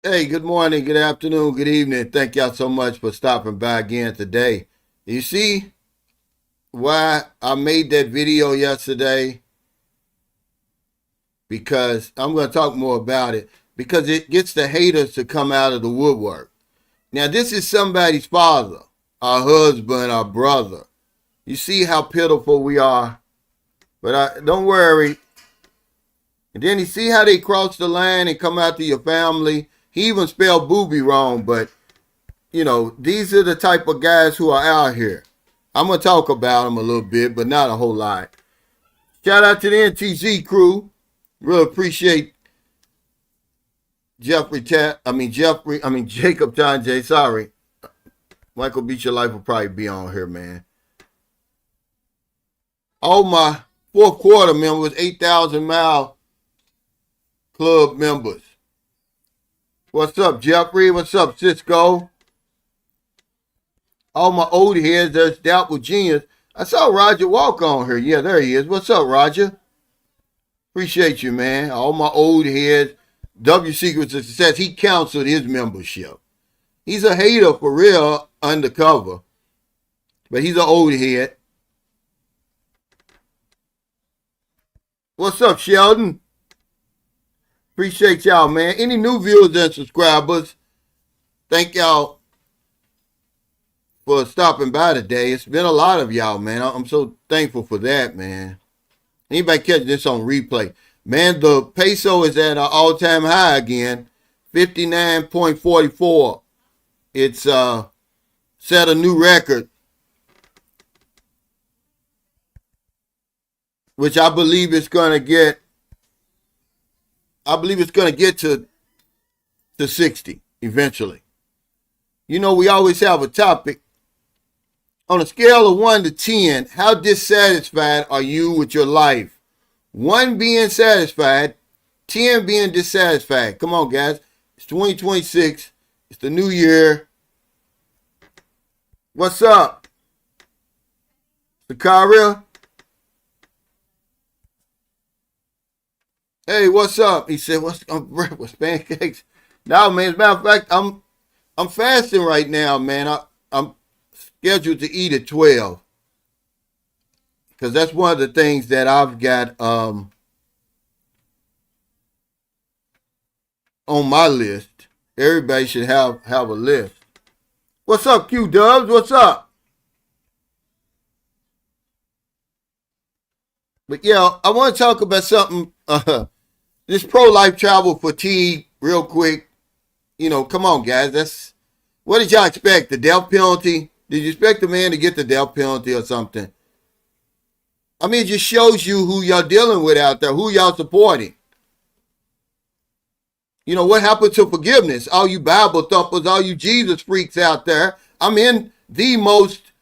Hey, good morning, good afternoon, good evening. Thank y'all so much for stopping by again today. You see why I made that video yesterday? Because I'm going to talk more about it. Because it gets the haters to come out of the woodwork. Now, this is somebody's father, our husband, our brother. You see how pitiful we are? But don't worry. And then you see how they cross the line and come out to your family. He even spelled booby wrong, but these are the type of guys who are out here. I'm going to talk about them a little bit, but not a whole lot. Shout out to the NTZ crew. Really appreciate Jacob John J. Sorry. Michael Beach Your Life will probably be on here, man. All my fourth quarter members, 8,000 Mile Club members. What's up, Jeffrey? What's up, Cisco? All my old heads, there's Doubtful Genius. I saw Roger Walk on here. Yeah, there he is. What's up, Roger? Appreciate you, man. All my old heads. W Secrets of Success. He canceled his membership. He's a hater for real, undercover. But he's an old head. What's up, Sheldon? Appreciate y'all, man. Any new viewers and subscribers, thank y'all for stopping by today. It's been a lot of y'all, man. I'm so thankful for that, man. Anybody catch this on replay? Man, the peso is at an all-time high again, 59.44. It's set a new record, which I believe it's going to get. I believe it's going to get to 60 eventually. You know, we always have a topic. On a scale of 1 to 10, how dissatisfied are you with your life? 1 being satisfied, 10 being dissatisfied. Come on, guys. It's 2026. It's the new year. What's up? Sakaria? Hey, what's up? He said, what's up, breakfast, pancakes? No, man, as a matter of fact, I'm fasting right now, man. I'm scheduled to eat at 12. Because that's one of the things that I've got on my list. Everybody should have a list. What's up, Q Dubs? What's up? But yeah, I want to talk about something. This pro-life travel fatigue, real quick. You know, come on, guys. What did y'all expect? The death penalty? Did you expect the man to get the death penalty or something? I mean, it just shows you who y'all dealing with out there, who y'all supporting. You know, what happened to forgiveness? All you Bible thumpers, all you Jesus freaks out there. I'm in the most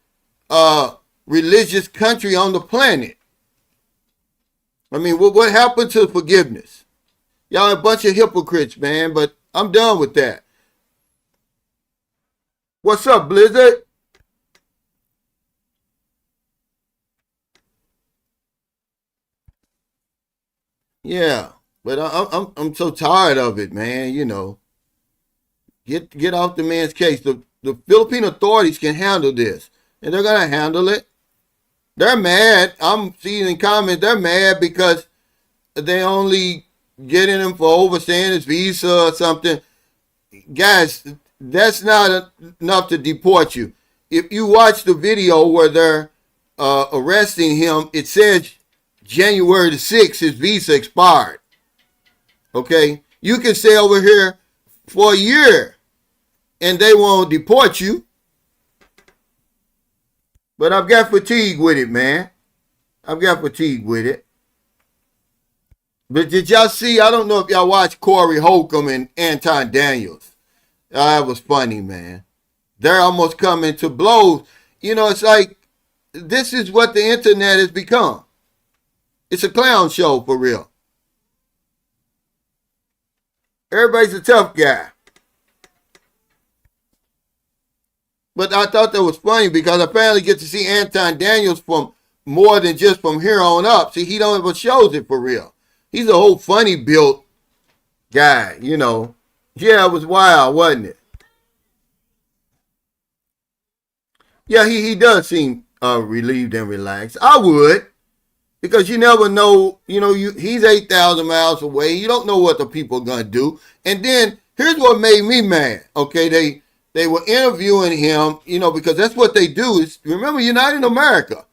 religious country on the planet. I mean, what happened to forgiveness? Y'all a bunch of hypocrites, man, but I'm done with that. What's up, Blizzard? Yeah, but I'm so tired of it, man. You know, get off the man's case. The Philippine authorities can handle this, and they're gonna handle it. They're mad. I'm seeing in comments they're mad because they only getting him for overstaying his visa or something. Guys, that's not enough to deport you. If you watch the video where they're arresting him, it says January the 6th, his visa expired. Okay? You can stay over here for a year and they won't deport you. But I've got fatigue with it, man. I've got fatigue with it. But did y'all see? I don't know if y'all watched Corey Holcomb and Anton Daniels. That was funny, man. They're almost coming to blows. You know, it's like this is what the internet has become. It's a clown show for real. Everybody's a tough guy. But I thought that was funny because I finally get to see Anton Daniels from more than just from here on up. See, he don't ever shows it for real. He's a whole funny built guy, you know. Yeah, it was wild, wasn't it? Yeah, he does seem relieved and relaxed. I would. Because you never know, he's 8,000 miles away. You don't know what the people are gonna do. And then here's what made me mad. Okay, they were interviewing him, because that's what they do. Is remember, you're not in America.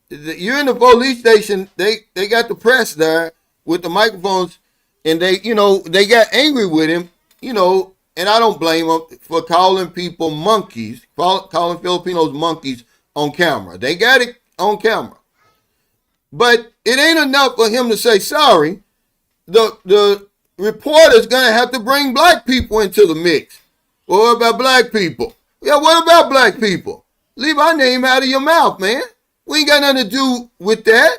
You're in the police station. They got the press there with the microphones, and they got angry with him, and I don't blame them for calling people monkeys, calling Filipinos monkeys on camera. They got it on camera. But it ain't enough for him to say sorry. The reporter's gonna have to bring black people into the mix. Well, what about black people? Yeah, what about black people? Leave our name out of your mouth, man. We ain't got nothing to do with that.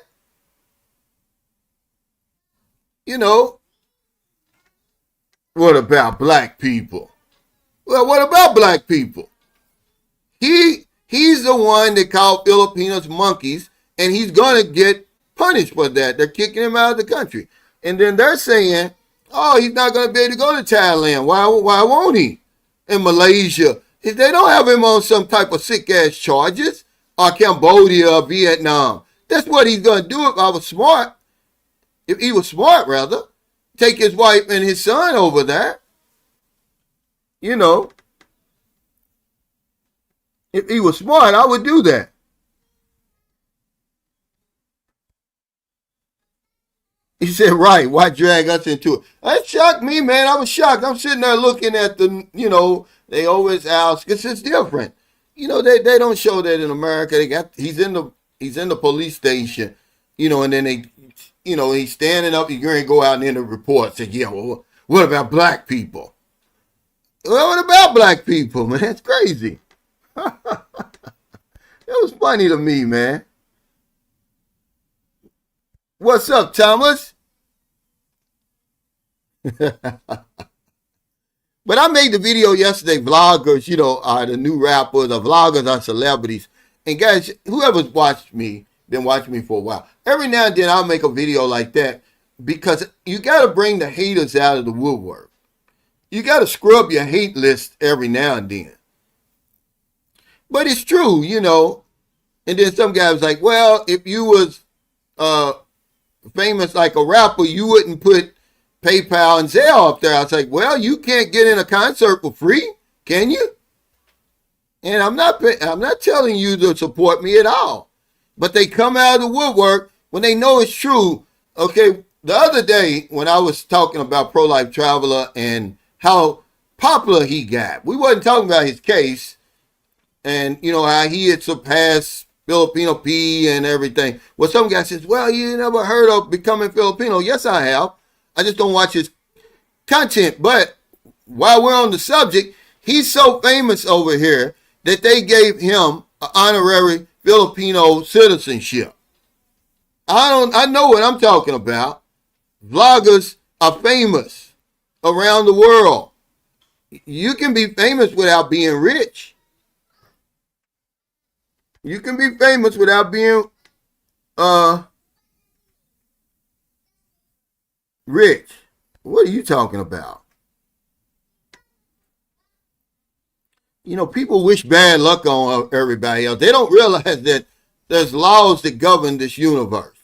You know, what about black people? Well, what about black people? He's the one that called Filipinos monkeys, and he's gonna get punished for that. They're kicking him out of the country, and then they're saying, "Oh, he's not gonna be able to go to Thailand. Why won't he? In Malaysia, if they don't have him on some type of sick ass charges, or Cambodia or Vietnam, that's what he's gonna do if I was smart. If he was smart, rather, take his wife and his son over there. You know, if he was smart, I would do that." He said, right, why drag us into it? That shocked me, man. I was shocked. I'm sitting there looking at they always ask, because it's different. They don't show that in America. He's in the police station, and then he's standing up, he's going to go out and in the report, say, yeah, well, what about black people? Well, what about black people, man? It's crazy. It was funny to me, man. What's up, Thomas? But I made the video yesterday. Vloggers, are the new rappers. The vloggers are celebrities. And guys, whoever's been watching me for a while, every now and then I'll make a video like that because you got to bring the haters out of the woodwork. You got to scrub your hate list every now and then. But it's true, And then some guy was like, well, if you was famous like a rapper, you wouldn't put PayPal and Zelle up there. I was like, well, you can't get in a concert for free, can you? And I'm not telling you to support me at all. But they come out of the woodwork when they know it's true. Okay, the other day when I was talking about Pro-Life Traveler and how popular he got, we wasn't talking about his case and, how he had surpassed Filipino P and everything. Well, some guy says, well, you never heard of becoming Filipino. Yes, I have. I just don't watch his content. But while we're on the subject, he's so famous over here that they gave him an honorary Filipino citizenship. I know what I'm talking about. Vloggers are famous around the world. You can be famous without being rich. You can be famous without being rich. What are you talking about? People wish bad luck on everybody else. They don't realize that there's laws that govern this universe.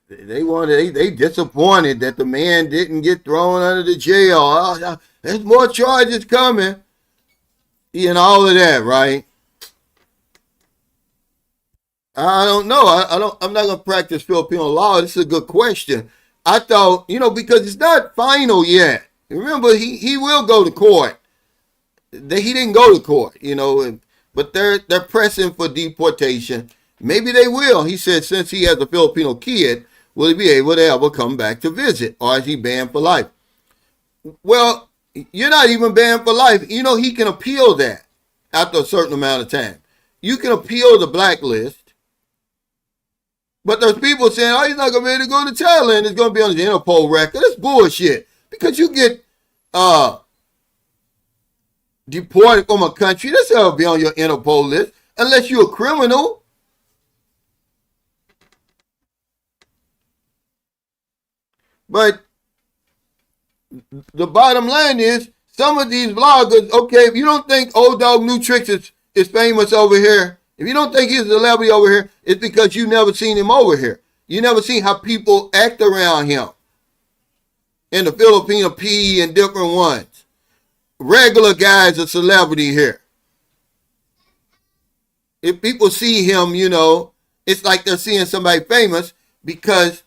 They disappointed that the man didn't get thrown under the jail. There's more charges coming. And all of that, right? I don't know. I'm not gonna practice Filipino law. This is a good question. I thought, because it's not final yet. Remember, he will go to court. He didn't go to court, but they're pressing for deportation. Maybe they will. He said since he has a Filipino kid, will he be able to ever come back to visit, or is he banned for life? Well, you're not even banned for life. He can appeal that after a certain amount of time. You can appeal the blacklist. But there's people saying, oh, he's not going to be able to go to Thailand. It's going to be on the Interpol record. That's bullshit. Because you get deported from a country, that's not going to be on your Interpol list unless you're a criminal. But the bottom line is some of these vloggers, okay, if you don't think Old Dog New Tricks is famous over here, if you don't think he's a celebrity over here, it's because you never seen him over here. You never seen how people act around him. In the Filipino P and different ones. Regular guys are celebrity here. If people see him, you know, it's like they're seeing somebody famous because,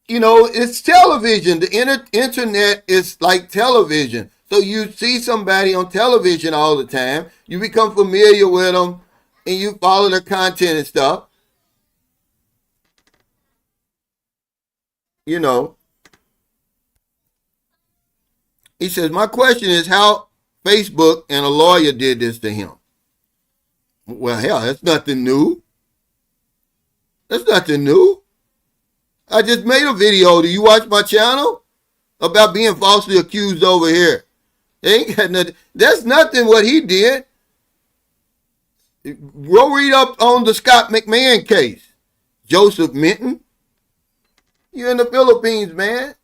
you know, it's television. The internet is like television. So you see somebody on television all the time. You become familiar with them and you follow their content and stuff. You know. He says, my question is how Facebook and a lawyer did this to him. Well, hell, that's nothing new. That's nothing new. I just made a video. Do you watch my channel? About being falsely accused over here. They ain't got nothing. That's nothing what he did. Go read up on the Scott McMahon case. Joseph Minton. You're in the Philippines, man.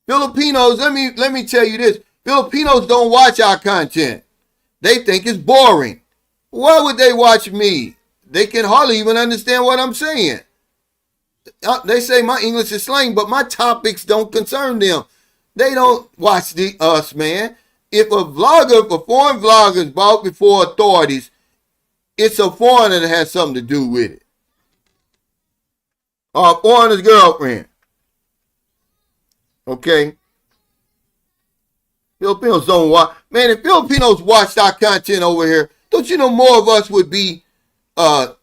Filipinos, let me tell you this. Filipinos don't watch our content. They think it's boring. Why would they watch me? They can hardly even understand what I'm saying. They say my English is slang, but my topics don't concern them. They don't watch us, man. If a foreign vlogger is brought before authorities, it's a foreigner that has something to do with it. Or a foreigner's girlfriend. Okay? Filipinos don't watch. Man, if Filipinos watched our content over here, don't you know more of us would be thrown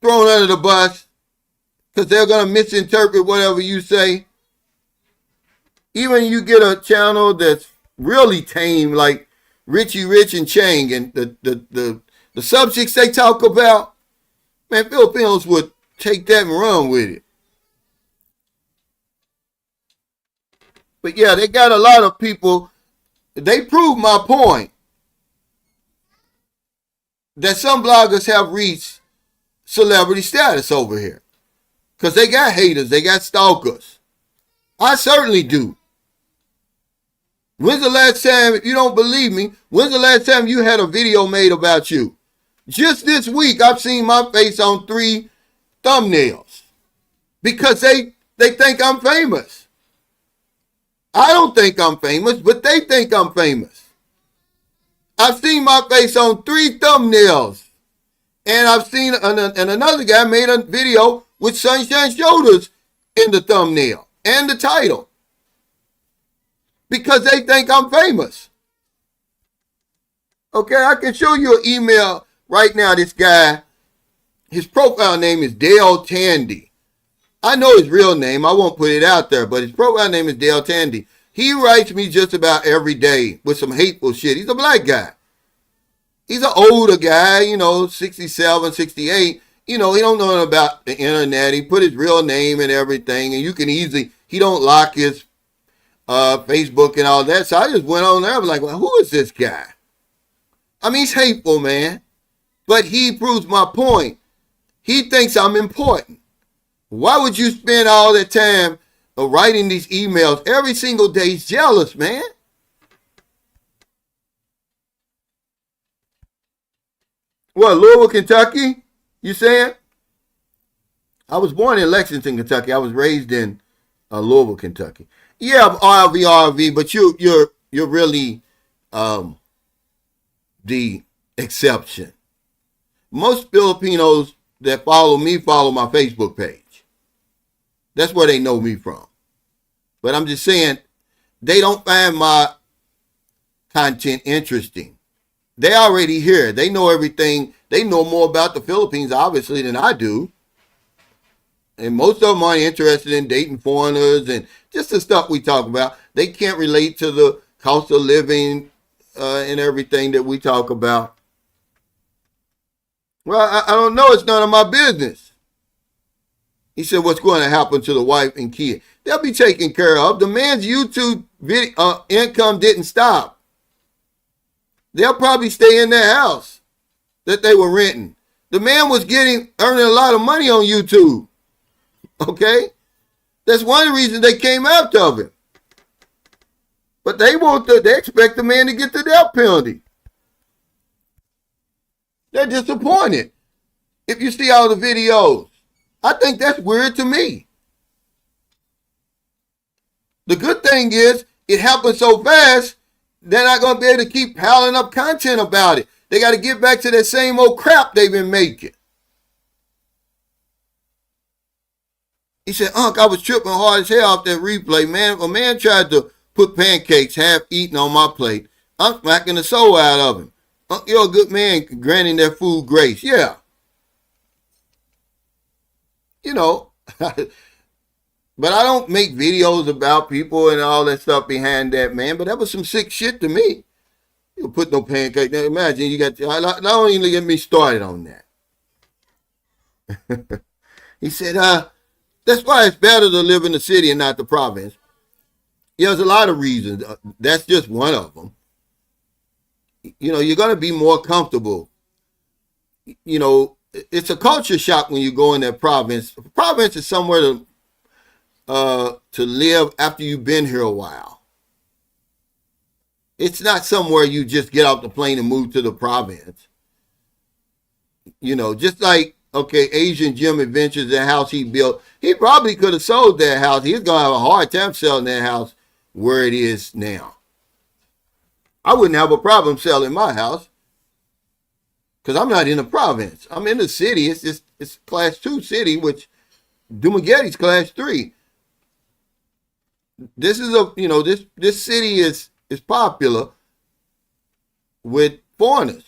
under the bus because they're going to misinterpret whatever you say. Even you get a channel that's really tame like Richie Rich and Chang and the subjects they talk about, man, Filipinos would take that and run with it. But yeah, they got a lot of people. They prove my point that some bloggers have reached celebrity status over here. Because they got haters. They got stalkers. I certainly do. When's the last time, if you don't believe me, when's the last time you had a video made about you? Just this week, I've seen my face on 3 thumbnails. Because they think I'm famous. I don't think I'm famous, but they think I'm famous. I've seen my face on 3 thumbnails. And I've seen, and another guy made a video with Sunshine Shoulders in the thumbnail and the title. Because they think I'm famous. Okay, I can show you an email right now. This guy, his profile name is Dale Tandy. I know his real name. I won't put it out there, but his profile name is Dale Tandy. He writes me just about every day with some hateful shit. He's a black guy. He's an older guy, you know, 67, 68. You know, he don't know about the internet. He put his real name and everything, and you can easily, he don't lock his Facebook and all that. So I just went on there. I was like, well, who is this guy? I mean, he's hateful, man. But he proves my point. He thinks I'm important. Why would you spend all that time writing these emails every single day? He's jealous, man. What, Louisville, Kentucky? You saying? I was born in Lexington, Kentucky. I was raised in Louisville, Kentucky. Yeah, RV, but you're really the exception. Most Filipinos that follow me follow my Facebook page. That's where they know me from. But I'm just saying, they don't find my content interesting. They already here. They know everything. They know more about the Philippines, obviously, than I do. And most of them aren't interested in dating foreigners and just the stuff we talk about. They can't relate to the cost of living and everything that we talk about. Well, I don't know. It's none of my business. He said, what's going to happen to the wife and kid? They'll be taken care of. The man's YouTube video, income didn't stop. They'll probably stay in their house that they were renting. The man was earning a lot of money on YouTube. Okay? That's one of the reasons they came after him. But they expect the man to get the death penalty. They're disappointed. If you see all the videos, I think that's weird to me. The good thing is it happened so fast, they're not going to be able to keep piling up content about it. They got to get back to that same old crap they've been making. He said, Unc, I was tripping hard as hell off that replay, man. A man tried to put pancakes half eaten on my plate. I'm smacking the soul out of him. Unc, you're a good man, granting that food grace. Yeah. You know, but I don't make videos about people and all that stuff behind that, man. But that was some sick shit to me. You put no pancake. Now imagine you got, don't even get me started on that. He said, that's why it's better to live in the city and not the province. Yeah, there's a lot of reasons. That's just one of them. You know, you're going to be more comfortable. You know, it's a culture shock when you go in that province. Province is somewhere to live after you've been here a while. It's not somewhere you just get off the plane and move to the province. You know, just like, okay, Asian Jim Adventures, the house he built, he probably could have sold that house. He's going to have a hard time selling that house where it is now. I wouldn't have a problem selling my house because I'm not in the province. I'm in the city. It's class 2 city, which Dumaghetti's class 3. This is this city is popular with foreigners.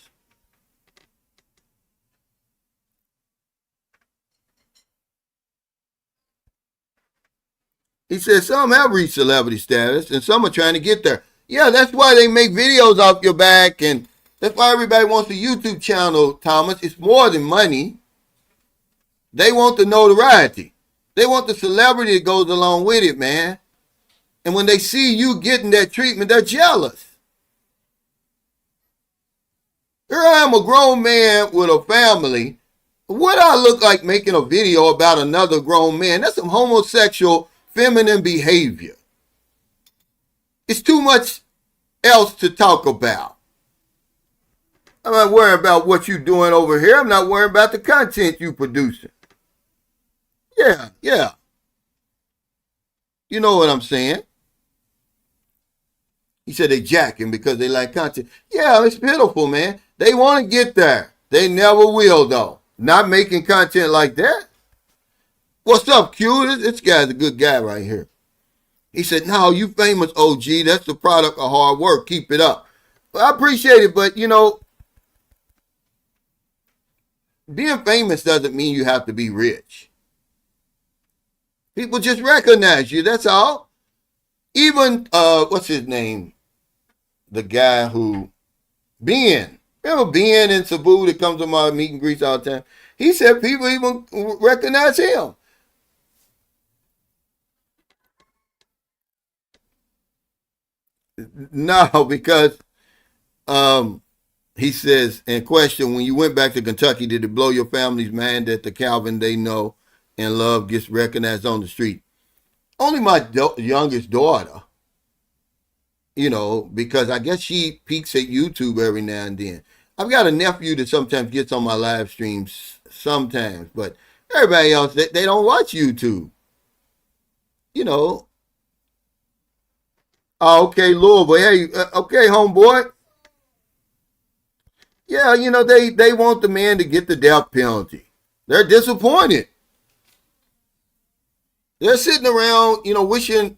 He says some have reached celebrity status and some are trying to get there. Yeah, that's why they make videos off your back, and that's why everybody wants a YouTube channel, Thomas. It's more than money. They want the notoriety. They want the celebrity that goes along with it, man. And when they see you getting that treatment, they're jealous. Here I am, a grown man with a family. What do I look like making a video about another grown man? That's some homosexual, feminine behavior. It's too much else to talk about. I'm not worrying about what you're doing over here. I'm not worrying about the content you're producing. Yeah. You know what I'm saying? He said they jacking because they like content. Yeah, it's pitiful, man. They want to get there. They never will, though. Not making content like that. What's up, Q? This guy's a good guy right here. He said, no, you famous, OG. That's the product of hard work. Keep it up. Well, I appreciate it, but, you know, being famous doesn't mean you have to be rich. People just recognize you. That's all. Even, what's his name? The guy who, Ben. Remember Ben and Sabu that comes to my meet and greets all the time? He said people even recognize him. No, because he says, in question, when you went back to Kentucky, did it blow your family's mind that the Calvin they know and love gets recognized on the street? Only my youngest daughter, you know, because I guess she peeks at YouTube every now and then. I've got a nephew that sometimes gets on my live streams sometimes, but everybody else, they don't watch YouTube. You know. Oh, okay, Louisville. Hey, okay, homeboy. Yeah, you know, they want the man to get the death penalty. They're disappointed. They're sitting around, you know, wishing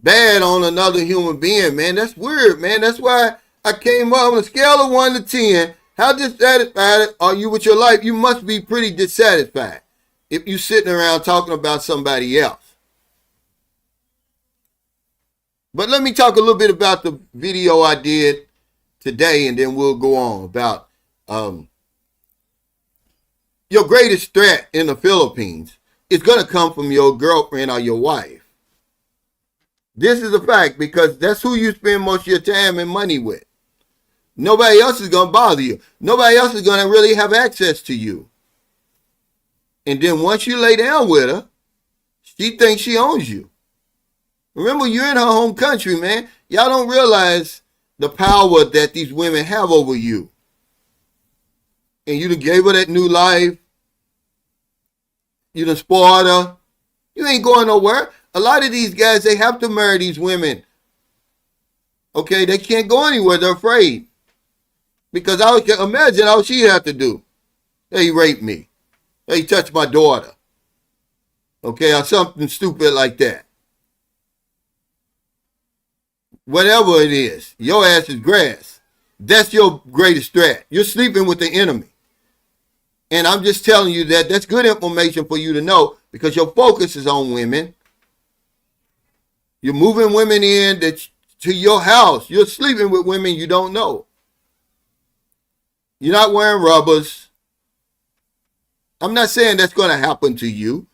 bad on another human being, man. That's weird, man. That's why I came up on a scale of 1 to 10. How dissatisfied are you with your life? You must be pretty dissatisfied if you're sitting around talking about somebody else. But let me talk a little bit about the video I did today, and then we'll go on about your greatest threat in the Philippines is going to come from your girlfriend or your wife. This is a fact because that's who you spend most of your time and money with. Nobody else is going to bother you. Nobody else is going to really have access to you. And then once you lay down with her, she thinks she owns you. Remember, you're in her home country, man. Y'all don't realize the power that these women have over you. And you done gave her that new life. You done spoiled her. You ain't going nowhere. A lot of these guys, they have to marry these women. Okay, they can't go anywhere. They're afraid. Because I can imagine all she had to do. Hey, he raped me. Hey, he touched my daughter. Okay, or something stupid like that. Whatever it is, your ass is grass. That's your greatest threat. You're sleeping with the enemy. And I'm just telling you that that's good information for you to know because your focus is on women. You're moving women in to your house. You're sleeping with women you don't know. You're not wearing rubbers. I'm not saying that's going to happen to you,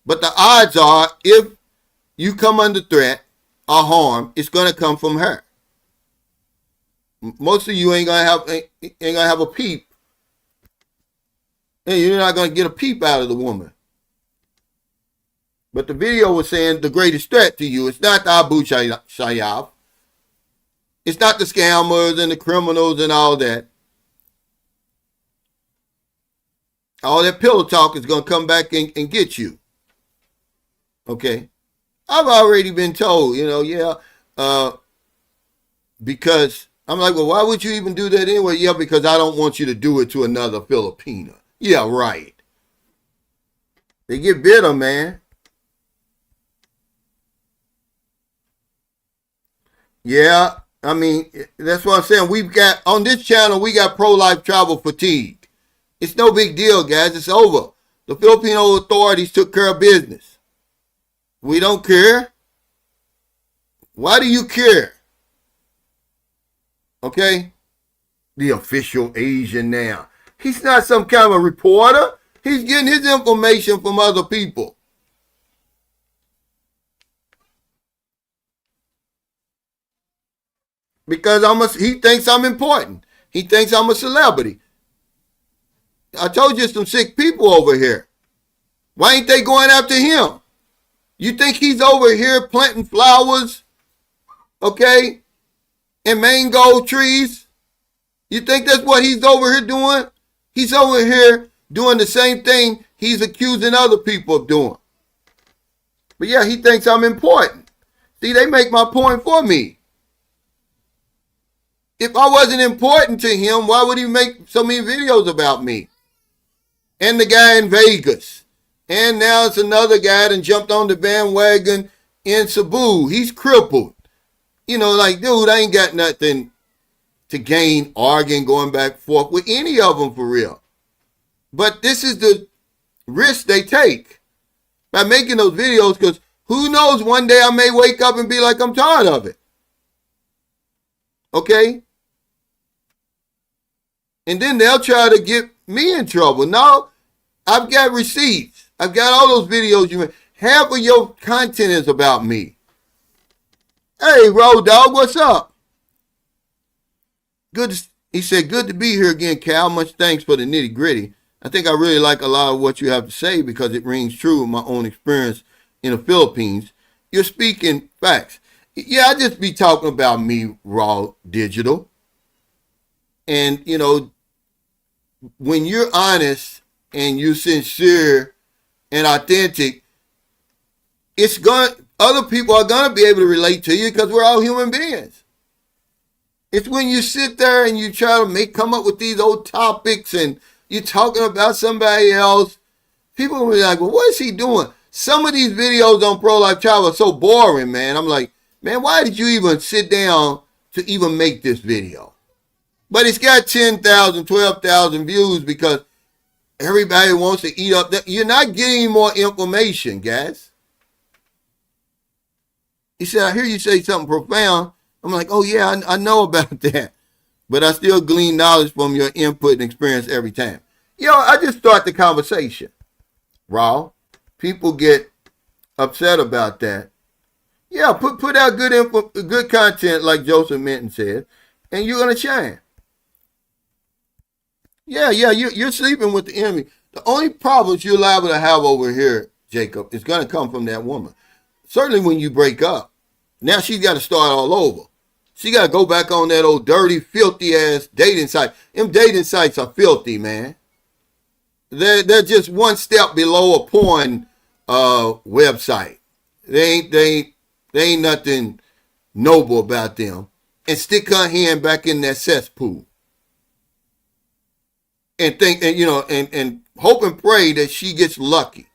but the odds are if you come under threat or harm, it's going to come from her. Most of you ain't gonna have a peep. And you're not going to get a peep out of the woman. But the video was saying the greatest threat to you, it's not the Abu Sayyaf. It's not the scammers and the criminals and all that. All that pillow talk is going to come back and get you. Okay? I've already been told, because I'm like, well, why would you even do that anyway? Yeah, because I don't want you to do it to another Filipina. Yeah, right. They get bitter, man. Yeah, I mean, that's what I'm saying. We've got, on this channel, we got pro-life travel fatigue. It's no big deal, guys. It's over. The Filipino authorities took care of business. We don't care. Why do you care? Okay? The official Asian now. He's not some kind of reporter. He's getting his information from other people. Because he thinks I'm important. He thinks I'm a celebrity. I told you some sick people over here. Why ain't they going after him? You think he's over here planting flowers, okay, and mango trees? You think that's what he's over here doing? He's over here doing the same thing he's accusing other people of doing. But yeah, he thinks I'm important. See, they make my point for me. If I wasn't important to him, why would he make so many videos about me? And the guy in Vegas. And now it's another guy that jumped on the bandwagon in Cebu. He's crippled. Like, dude, I ain't got nothing to gain arguing, going back and forth with any of them for real. But this is the risk they take by making those videos, because who knows, one day I may wake up and be like, I'm tired of it. Okay? And then they'll try to get me in trouble. No, I've got receipts. I've got all those videos you made. Half of your content is about me. Hey, Road Dog, what's up? He said, good to be here again, Cal. Much thanks for the nitty gritty. I think I really like a lot of what you have to say because it rings true with my own experience in the Philippines. You're speaking facts. Yeah, I just be talking about me, raw digital. And, when you're honest and you're sincere and authentic, other people are going to be able to relate to you because we're all human beings. It's when you sit there and you try to come up with these old topics and you're talking about somebody else, people will be like, well, what is he doing? Some of these videos on pro-life travel are so boring, man. I'm like, man, why did you even sit down to even make this video? But it's got 10,000, 12,000 views because everybody wants to eat up. You're not getting more information, guys. He said, I hear you say something profound. I'm like, oh, yeah, I know about that. But I still glean knowledge from your input and experience every time. I just start the conversation. Raw. People get upset about that. Yeah, put out good content like Joseph Minton said, and you're going to shine. Yeah, you're sleeping with the enemy. The only problems you're liable to have over here, Jacob, is going to come from that woman. Certainly when you break up. Now she's got to start all over. She got to go back on that old dirty, filthy ass dating site. Them dating sites are filthy, man. They're just one step below a porn website. They ain't nothing noble about them. And stick her hand back in that cesspool. And think, and hope and pray that she gets lucky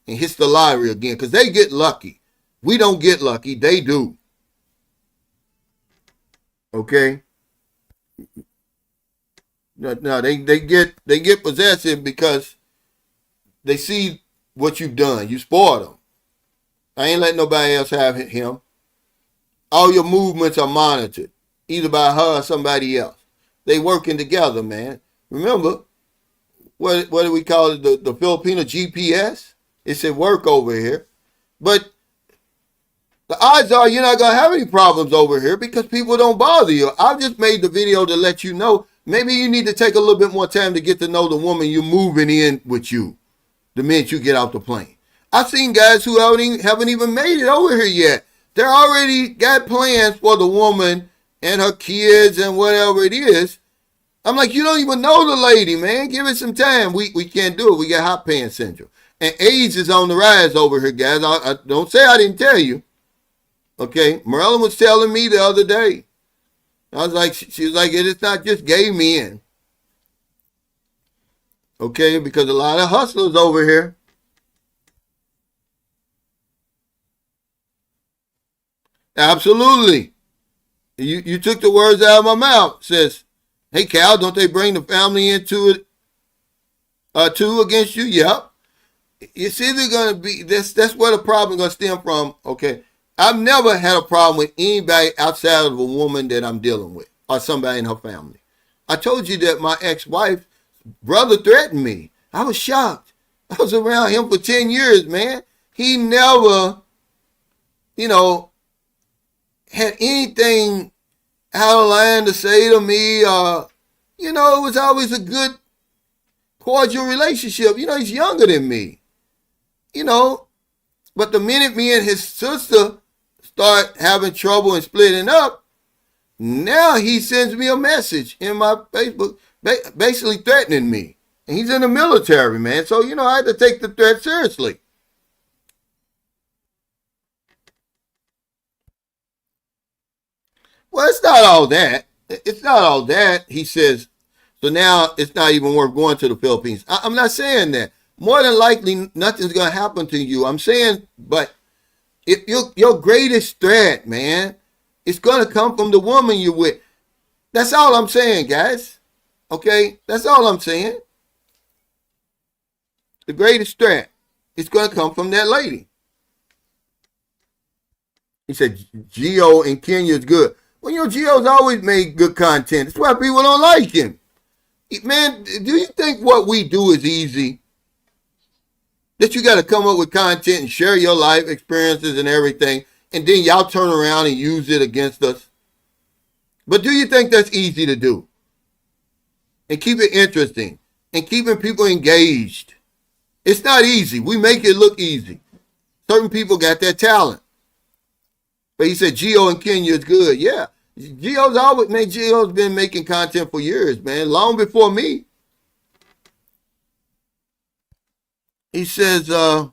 and hits the lottery again. Because they get lucky. We don't get lucky. They do. Okay? No, they get possessive because they see what you've done. You spoiled them. I ain't letting nobody else have him. All your movements are monitored, either by her or somebody else. They working together, man. Remember, what do we call it? The Filipino GPS? It's at work over here. But the odds are you're not going to have any problems over here because people don't bother you. I just made the video to let you know maybe you need to take a little bit more time to get to know the woman you're moving in with you the minute you get off the plane. I've seen guys who haven't even made it over here yet. They're already got plans for the woman and her kids and whatever it is. I'm like, you don't even know the lady, man. Give it some time. We can't do it. We got hot pants syndrome. And AIDS is on the rise over here, guys. I don't say I didn't tell you. Okay? Marilyn was telling me the other day. I was like, she was like, it's not just gay men. Okay? Because a lot of hustlers over here. Absolutely. You took the words out of my mouth. Says, hey, Cal, don't they bring the family into it too against you? Yep. It's either going to be, that's where the problem going to stem from. Okay. I've never had a problem with anybody outside of a woman that I'm dealing with or somebody in her family. I told you that my ex-wife's brother threatened me. I was shocked. I was around him for 10 years, man. He never, had anything out of line to say to me. It was always a good, cordial relationship. He's younger than me. But the minute me and his sister start having trouble and splitting up, now he sends me a message in my Facebook basically threatening me. And he's in the military, man. So, I had to take the threat seriously. Well, it's not all that. It's not all that, he says. So now it's not even worth going to the Philippines. I'm not saying that. More than likely, nothing's going to happen to you. I'm saying, but if your greatest threat, man, it's going to come from the woman you're with. That's all I'm saying, guys. Okay? That's all I'm saying. The greatest threat is going to come from that lady. He said, Geo in Kenya is good. Well, Geo's always made good content. That's why people don't like him. Man, do you think what we do is easy? That you got to come up with content and share your life experiences and everything, and then y'all turn around and use it against us? But do you think that's easy to do? And keep it interesting and keeping people engaged. It's not easy. We make it look easy. Certain people got that talent. But he said Geo in Kenya is good. Yeah. Geo's been making content for years, man. Long before me. He says, on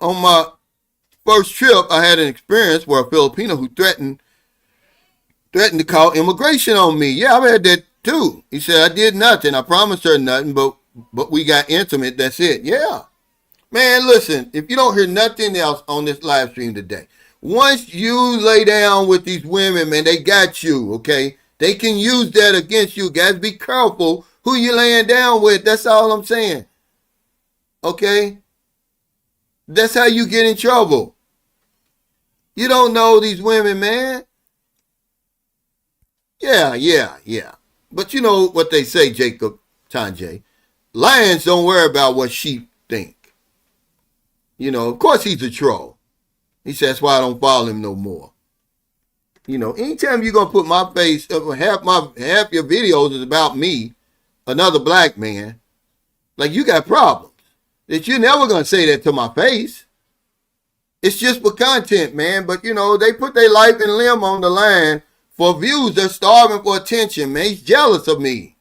my first trip, I had an experience where a Filipino who threatened to call immigration on me. Yeah, I've had that too. He said, I did nothing. I promised her nothing, but we got intimate. That's it. Yeah. Man, listen, if you don't hear nothing else on this live stream today, once you lay down with these women, man, they got you, okay? They can use that against you, guys. Be careful who you laying down with. That's all I'm saying. Okay? That's how you get in trouble. You don't know these women, man. Yeah. But you know what they say, Jacob Tanjay. Lions don't worry about what sheep think. Of course he's a troll. He says, that's why I don't follow him no more. Anytime you're going to put my face, half your videos is about me, another black man, like you got problems. That you're never going to say that to my face. It's just for content, man. But, they put their life and limb on the line for views. They're starving for attention, man. He's jealous of me.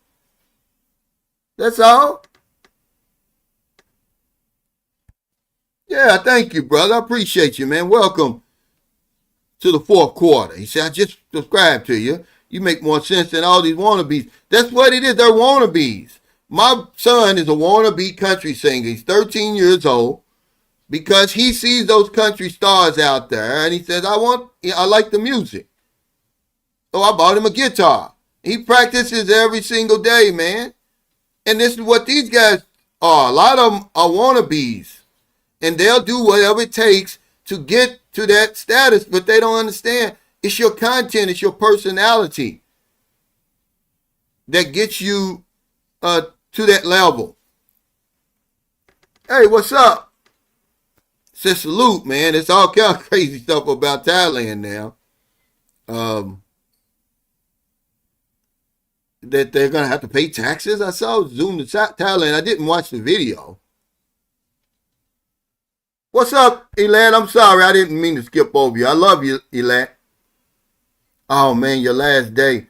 That's all. Yeah, thank you, brother. I appreciate you, man. Welcome to the fourth quarter. He said, I just subscribed to you. You make more sense than all these wannabes. That's what it is. They're wannabes. My son is a wannabe country singer. He's 13 years old because he sees those country stars out there and he says, I like the music. So I bought him a guitar. He practices every single day, man. And this is what these guys are. A lot of them are wannabes. And they'll do whatever it takes to get to that status, but they don't understand. It's your content, it's your personality that gets you to that level. Hey, what's up? Says salute, man. It's all kind of crazy stuff about Thailand now. That they're going to have to pay taxes. I saw Zoom to Thailand. I didn't watch the video. What's up, Elat? I'm sorry. I didn't mean to skip over you. I love you, Elat. Oh, man, your last day.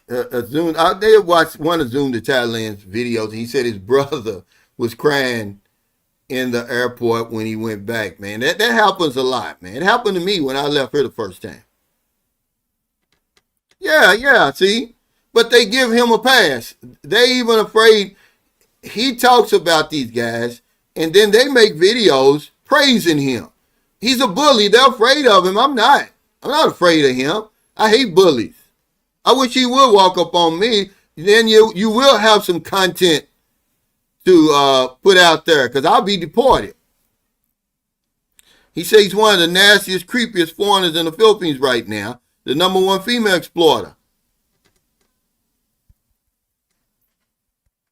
Zoom. I did watch one of Zoom to Thailand's videos. And he said his brother was crying in the airport when he went back, man. That happens a lot, man. It happened to me when I left here the first time. Yeah, see? But they give him a pass. They even afraid. He talks about these guys, and then they make videos praising him. He's a bully. They're afraid of him. I'm not. I'm not afraid of him. I hate bullies. I wish he would walk up on me. Then you will have some content to put out there because I'll be deported. He says he's one of the nastiest, creepiest foreigners in the Philippines right now. The #1 female exploiter.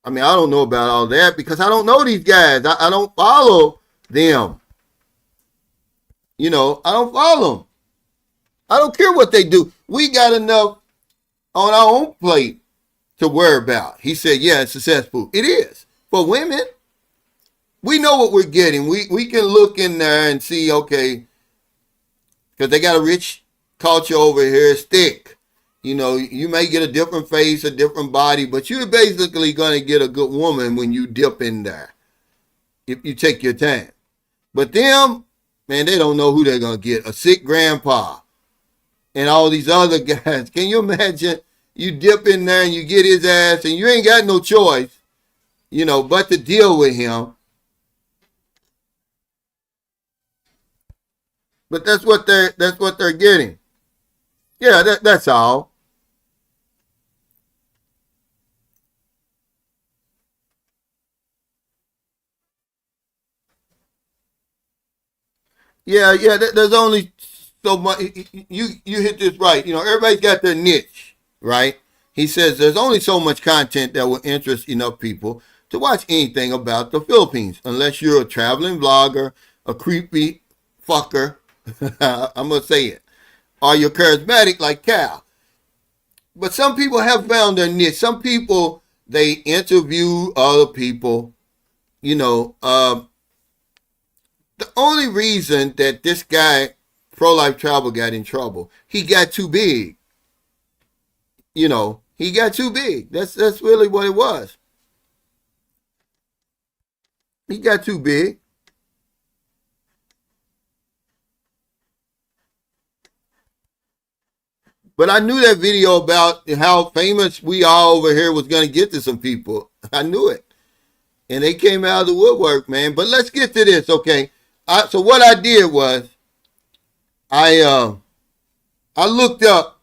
I mean, I don't know about all that because I don't know these guys. I don't follow them. I don't follow them. I don't care what they do. We got enough on our own plate to worry about. He said, yeah, it's successful. It is. For women, we know what we're getting. We can look in there and see, okay, because they got a rich culture over here, stick. You may get a different face, a different body, but you're basically going to get a good woman when you dip in there, if you take your time. But them, man, they don't know who they're going to get. A sick grandpa and all these other guys. Can you imagine you dip in there and you get his ass and you ain't got no choice, but to deal with him. But that's what they're getting. Yeah, that's all. Yeah. There's only so much. You hit this right. Everybody's got their niche, right? He says there's only so much content that will interest enough people to watch anything about the Philippines, unless you're a traveling vlogger, a creepy fucker. I'm gonna say it. Or you're charismatic like Cal. But some people have found their niche. Some people, they interview other people. The only reason that this guy, Pro-Life Travel, got in trouble, he got too big. He got too big. That's really what it was. He got too big. But I knew that video about how famous we are over here was going to get to some people. I knew it. And they came out of the woodwork, man. But let's get to this, okay? So what I did was, I looked up,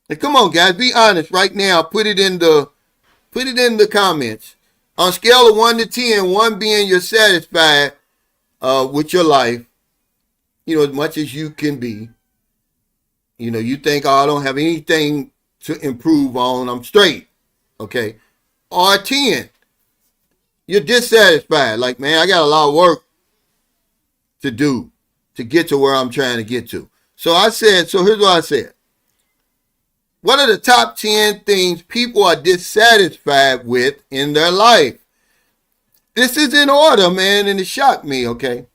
and come on, guys, be honest right now. Put it in the comments. On a scale of 1 to 10, 1 being you're satisfied with your life, as much as you can be. You think, oh, I don't have anything to improve on. I'm straight. Okay. Or 10, you're dissatisfied. Like, man, I got a lot of work to do to get to where I'm trying to get to. So here's what I said. What are the top 10 things people are dissatisfied with in their life? This is in order, man, and it shocked me, okay?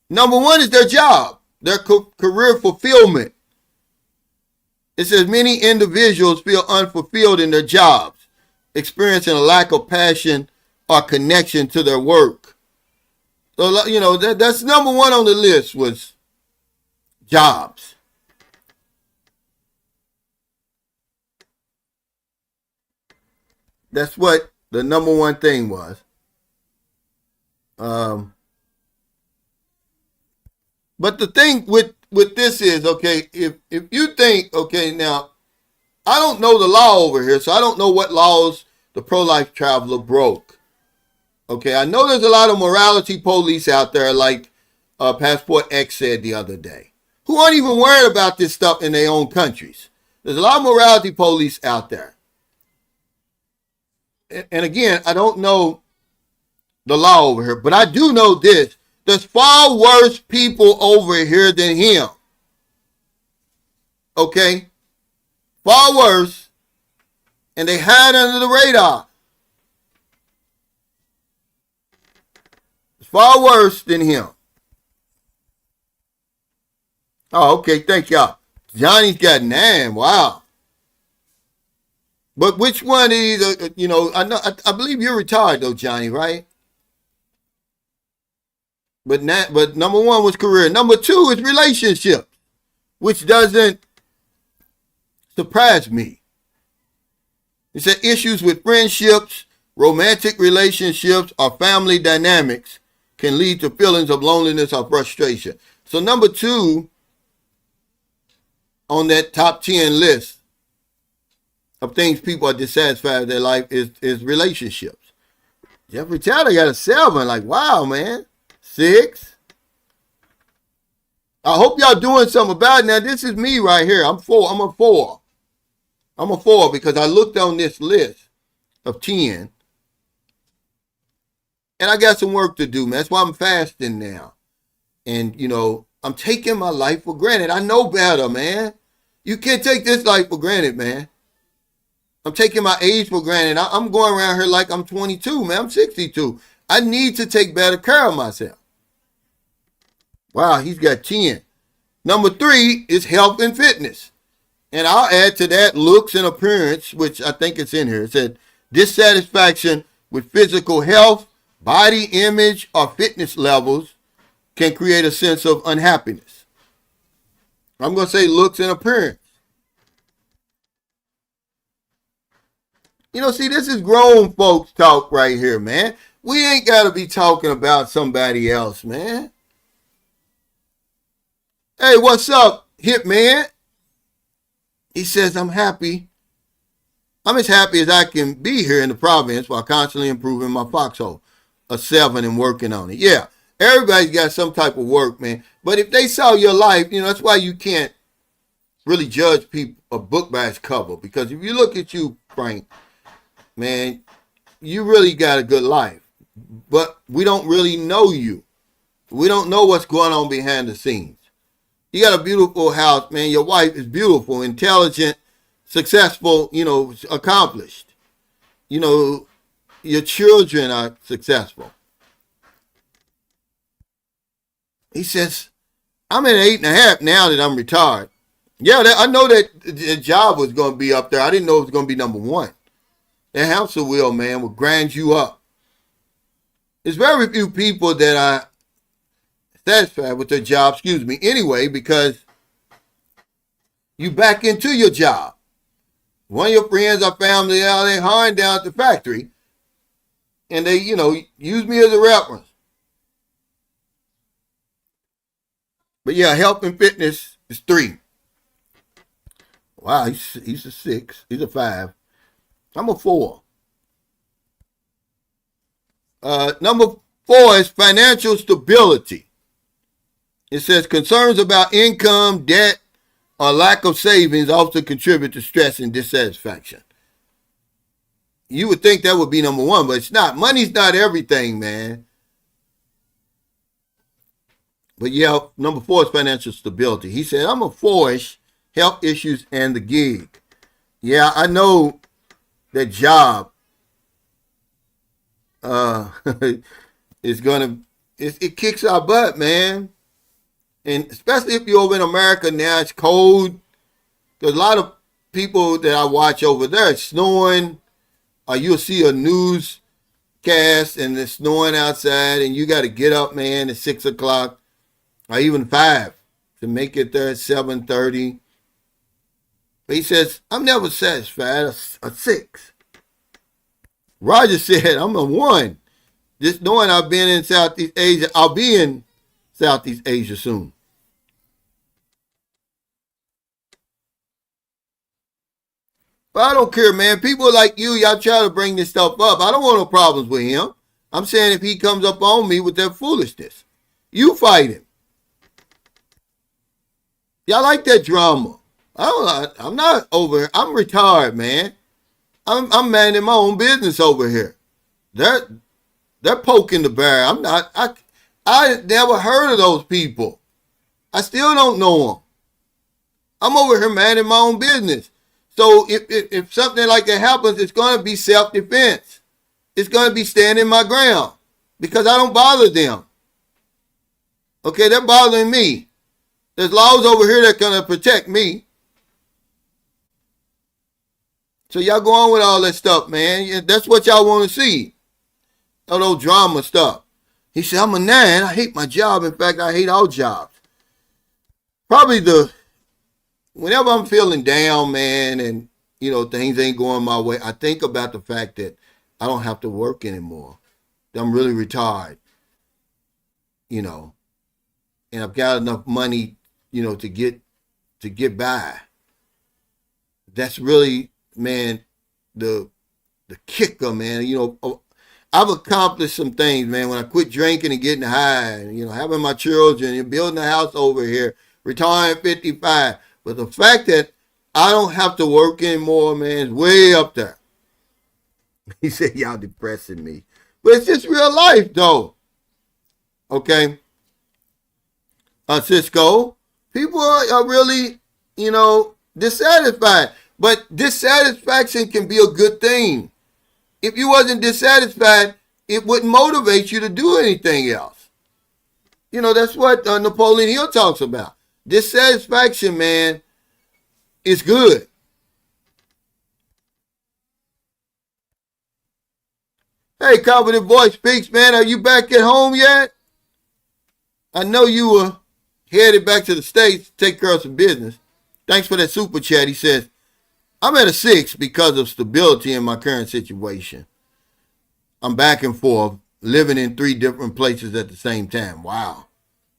Number one is their job, their career fulfillment. It says many individuals feel unfulfilled in their jobs, experiencing a lack of passion or connection to their work. So, that's number one on the list was jobs. That's what the number one thing was. But the thing with this is, okay, if you think, okay, now, I don't know the law over here, so I don't know what laws the pro-life traveler broke. Okay, I know there's a lot of morality police out there, like Passport X said the other day, who aren't even worried about this stuff in their own countries. There's a lot of morality police out there. And again, I don't know the law over here, but I do know this. There's far worse people over here than him. Okay? Far worse. And they hide under the radar. It's far worse than him. Oh, okay. Thank y'all. Johnny's got 9. Wow. But which one is, I believe you're retired though, Johnny, right? But number one was career. Number 2 is relationship, which doesn't surprise me. It said issues with friendships, romantic relationships, or family dynamics can lead to feelings of loneliness or frustration. So number 2 on that top 10 list of things people are dissatisfied with their life is relationships. Jeffrey Taylor got a 7. Like, wow, man. 6. I hope y'all doing something about it. Now, this is me right here. I'm a 4. I'm a 4 because I looked on this list of 10. And I got some work to do, man. That's why I'm fasting now. And, I'm taking my life for granted. I know better, man. You can't take this life for granted, man. I'm taking my age for granted. I'm going around here like I'm 22, man. I'm 62. I need to take better care of myself. Wow, he's got 10. Number 3 is health and fitness. And I'll add to that looks and appearance, which I think it's in here. It said dissatisfaction with physical health, body image, or fitness levels can create a sense of unhappiness. I'm going to say looks and appearance. See, this is grown folks talk right here, man. We ain't got to be talking about somebody else, man. Hey, what's up, Hitman? He says, I'm happy. I'm as happy as I can be here in the province while constantly improving my foxhole. A 7 and working on it. Yeah, everybody's got some type of work, man. But if they saw your life, that's why you can't really judge people a book by its cover. Because if you look at you, Frank, man, you really got a good life. But we don't really know you. We don't know what's going on behind the scenes. You got a beautiful house, man. Your wife is beautiful, intelligent, successful, accomplished. Your children are successful. He says, I'm at 8.5 now that I'm retired. Yeah, I know that the job was going to be up there. I didn't know it was going to be number 1. That hamster wheel, man, will grind you up. There's very few people that are satisfied with their job, anyway, because you back into your job. One of your friends or family, they hiring down at the factory, and they, use me as a reference. But yeah, health and fitness is 3. Wow, he's a 6. He's a 5. I'm a 4. Number 4 is financial stability. It says concerns about income, debt, or lack of savings often contribute to stress and dissatisfaction. You would think that would be number 1, but it's not. Money's not everything, man. But yeah, number 4 is financial stability. He said, I'm a 4-ish, health issues and the gig. Yeah, I know that job is going to, it kicks our butt, man. And especially if you're over in America now, it's cold. There's a lot of people that I watch over there, it's snowing. You'll see a newscast and it's snowing outside, and you got to get up, man, at 6 o'clock or even 5 to make it there at 7:30. But he says, I'm never satisfied. A 6. Roger said, I'm a 1. Just knowing I've been in Southeast Asia, I'll be in Southeast Asia soon. But I don't care, man. People like you, y'all try to bring this stuff up. I don't want no problems with him. I'm saying if he comes up on me with that foolishness, you fight him. Y'all like that drama. I'm not over. I'm retired, man. I'm managing my own business over here. They're poking the bear. I'm not. I never heard of those people. I still don't know them. I'm over here managing my own business. So if something like that happens, it's going to be self-defense. It's going to be standing my ground because I don't bother them. Okay, they're bothering me. There's laws over here that are going to protect me. So y'all go on with all that stuff, man. That's what y'all want to see. All those drama stuff. He said, I'm a 9. I hate my job. In fact, I hate all jobs. Probably whenever I'm feeling down, man, and, things ain't going my way, I think about the fact that I don't have to work anymore. I'm really retired, and I've got enough money, to get by. That's really, man, the kicker, man. I've accomplished some things, man. When I quit drinking and getting high, and, having my children and building a house over here, retiring at 55. But the fact that I don't have to work anymore, man, is way up there. He said, y'all depressing me. But it's just real life, though. Okay? Cisco, people are really, dissatisfied. But dissatisfaction can be a good thing. If you wasn't dissatisfied, it wouldn't motivate you to do anything else. That's what Napoleon Hill talks about. Dissatisfaction, man, is good. Hey, Confident Voice Speaks, man. Are you back at home yet? I know you were headed back to the States to take care of some business. Thanks for that super chat. He says, I'm at a 6 because of stability in my current situation. I'm back and forth, living in 3 different places at the same time. Wow.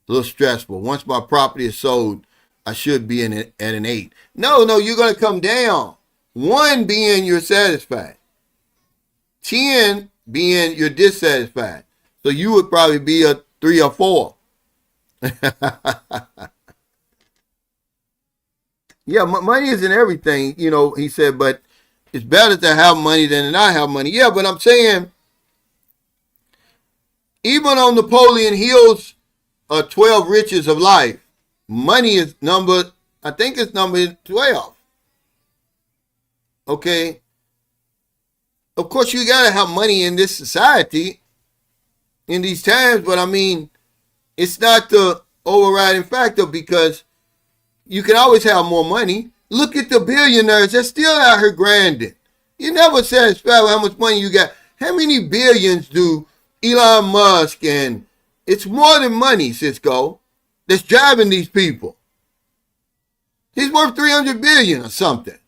A little stressful. Once my property is sold, I should be at an 8. No, you're going to come down. 1 being you're satisfied. 10 being you're dissatisfied. So you would probably be a 3 or 4. Yeah, money isn't everything, he said, but it's better to have money than to not have money. Yeah, but I'm saying, even on Napoleon Hill's 12 riches of life, money is number 12. Okay? Of course, you got to have money in this society, in these times, but I mean, it's not the overriding factor because you can always have more money. Look at the billionaires. They're still out here grinding. You're never satisfied with how much money you got. How many billions do Elon Musk and it's more than money, Cisco, that's driving these people. He's worth 300 billion or something.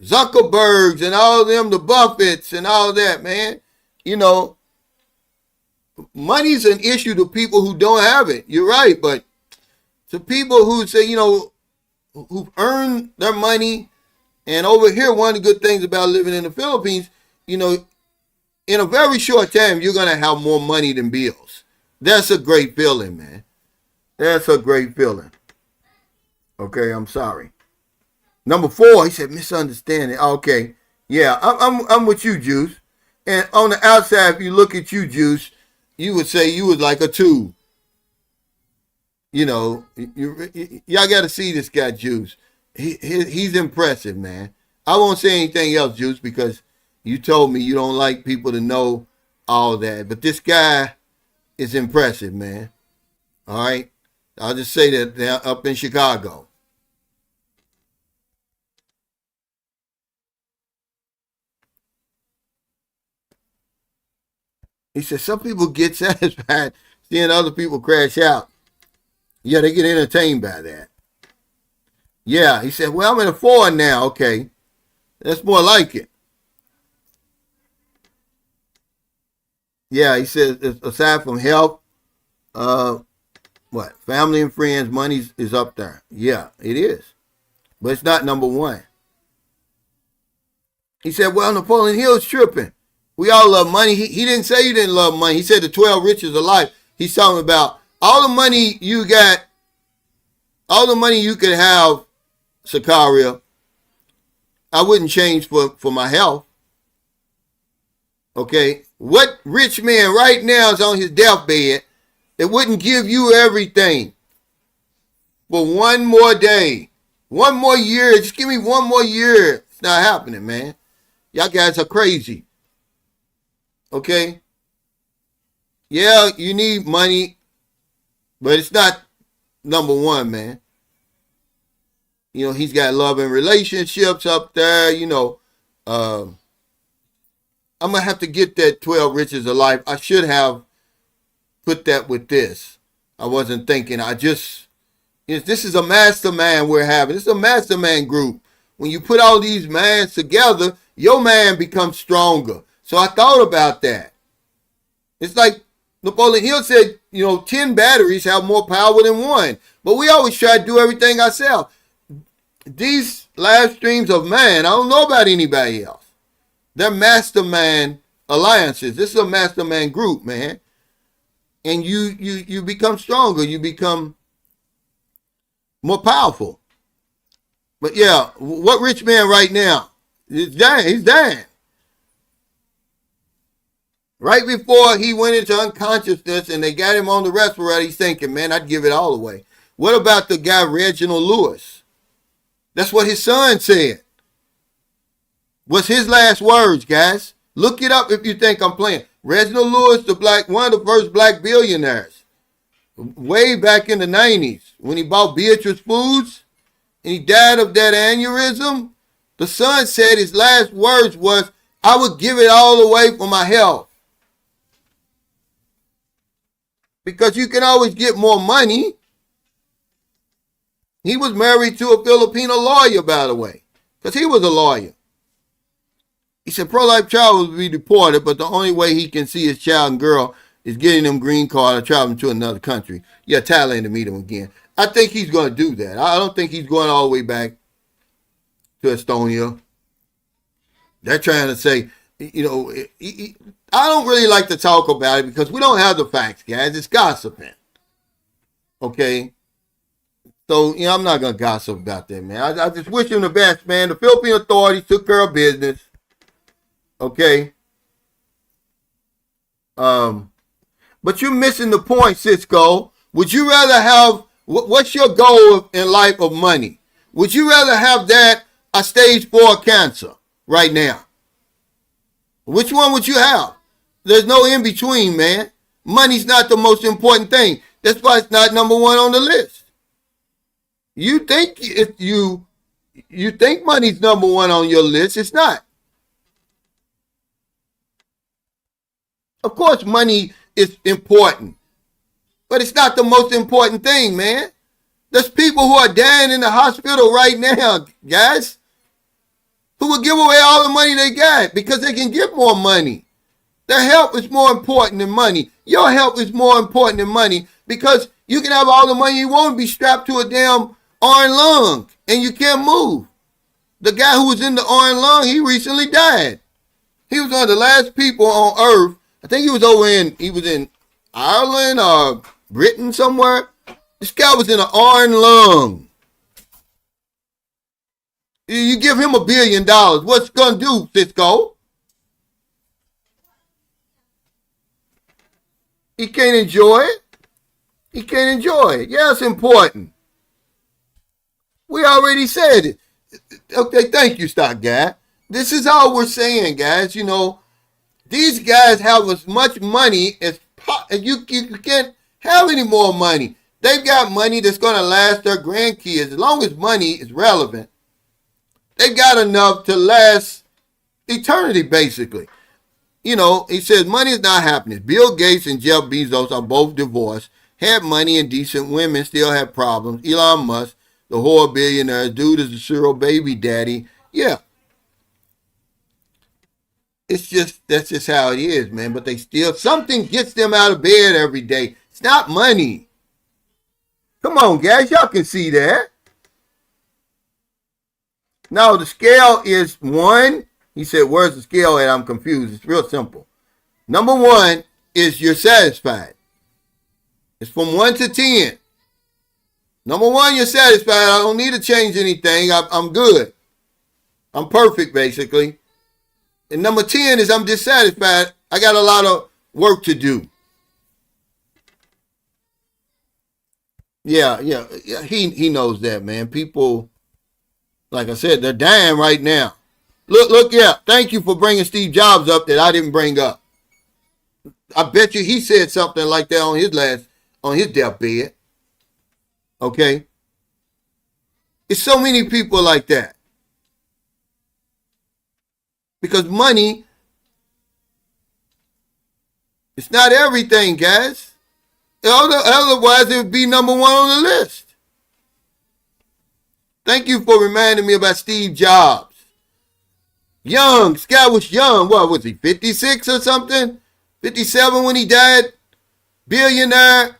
Zuckerbergs and all of them, the Buffetts and all that, man. Money's an issue to people who don't have it. You're right, but to people who say, who've earned their money, and over here, one of the good things about living in the Philippines, in a very short time, you're going to have more money than bills. That's a great feeling, man. That's a great feeling. Okay, I'm sorry. Number 4, he said, misunderstanding. Okay, yeah, I'm with you, Juice. And on the outside, if you look at you, Juice, you would say you was like a 2. Y'all got to see this guy, Juice. He's impressive, man. I won't say anything else, Juice, because you told me you don't like people to know all that. But this guy is impressive, man. All right. I'll just say that they're up in Chicago. He said some people get satisfied seeing other people crash out. Yeah, they get entertained by that. Yeah, he said, well, I'm in a foreign now. Okay, that's more like it. Yeah, he says, aside from health, uh, what? Family and friends, money is up there. Yeah, it is. But it's not number one. He said, well, Napoleon Hill's tripping. We all love money. He didn't say you didn't love money. He said the 12 riches of life. He's talking about all the money you got, all the money you could have, Sakaria, I wouldn't change for my health. Okay? What rich man right now is on his deathbed that wouldn't give you everything for one more day, one more year? Just give me one more year. It's not happening, man. Y'all guys are crazy. Okay? Yeah, you need money, but it's not number one, man. You know, he's got love and relationships up there. You know, I'm going to have to get that 12 riches of life. I should have put that with this. I wasn't thinking. This is a mastermind we're having. This is a mastermind group. When you put all these minds together, your man becomes stronger. So I thought about that. It's like Napoleon Hill said, 10 batteries have more power than one. But we always try to do everything ourselves. These live streams of mine, I don't know about anybody else. They're mastermind alliances. This is a mastermind group, man. And you become stronger. You become more powerful. But yeah, what rich man right now? He's dying. He's dying. Right before he went into unconsciousness and they got him on the respirator, he's thinking, man, I'd give it all away. What about the guy Reginald Lewis? That's what his son said. What's his last words, guys? Look it up if you think I'm playing. Reginald Lewis, one of the first black billionaires, way back in the 90s, when he bought Beatrice Foods and he died of that aneurysm, the son said his last words was, I would give it all away for my health. Because you can always get more money. He was married to a Filipino lawyer, by the way, because he was a lawyer. He said pro-life child will be deported, but the only way he can see his child and girl is getting them green card or traveling to another country. Yeah, Thailand to meet him again. I think he's going to do that. I don't think he's going all the way back to Estonia. They're trying to say, I don't really like to talk about it because we don't have the facts, guys. It's gossiping. Okay? So, I'm not going to gossip about that, man. I just wish him the best, man. The Philippine authorities took care of business. Okay? But you're missing the point, Cisco. Would you rather have, what's your goal in life of money? Would you rather have that a stage 4 cancer right now? Which one would you have? There's no in between, man. Money's not the most important thing. That's why it's not number one on the list. You think if you think money's number one on your list, it's not. Of course, money is important, but it's not the most important thing, man. There's people who are dying in the hospital right now, guys, who will give away all the money they got because they can get more money. Their health is more important than money. Your health is more important than money because you can have all the money you want and be strapped to a damn iron lung and you can't move. The guy who was in the iron lung, he recently died. He was one of the last people on earth. I think he was in Ireland or Britain somewhere. This guy was in an iron lung. You give him $1 billion. What's going to do, Cisco? He can't enjoy it. He can't enjoy it. Yeah, it's important. We already said it. Okay, thank you, Stock Guy. This is all we're saying, guys. These guys have as much money as you can't have any more money. They've got money that's going to last their grandkids. As long as money is relevant, they've got enough to last eternity, basically. You know, he says money is not happiness. Bill Gates and Jeff Bezos are both divorced, had money and decent women, still have problems. Elon Musk, the whore billionaire, dude is a serial baby daddy. Yeah, that's just how it is, man. But they still, something gets them out of bed every day. It's not money. Come on, guys, y'all can see that. Now the scale is 1. He said, where's the scale at? I'm confused. It's real simple. Number 1 is you're satisfied. It's from 1 to 10. Number 1, you're satisfied. I don't need to change anything. I'm good. I'm perfect, basically. And number 10 is I'm dissatisfied. I got a lot of work to do. Yeah. He knows that, man. People, like I said, they're dying right now. Look, yeah. Thank you for bringing Steve Jobs up that I didn't bring up. I bet you he said something like that on his deathbed. Okay. It's so many people like that. Because money, it's not everything, guys. Otherwise, it would be number 1 on the list. Thank you for reminding me about Steve Jobs. Young. This guy was young. What was he, 56 or something? 57 when he died? Billionaire.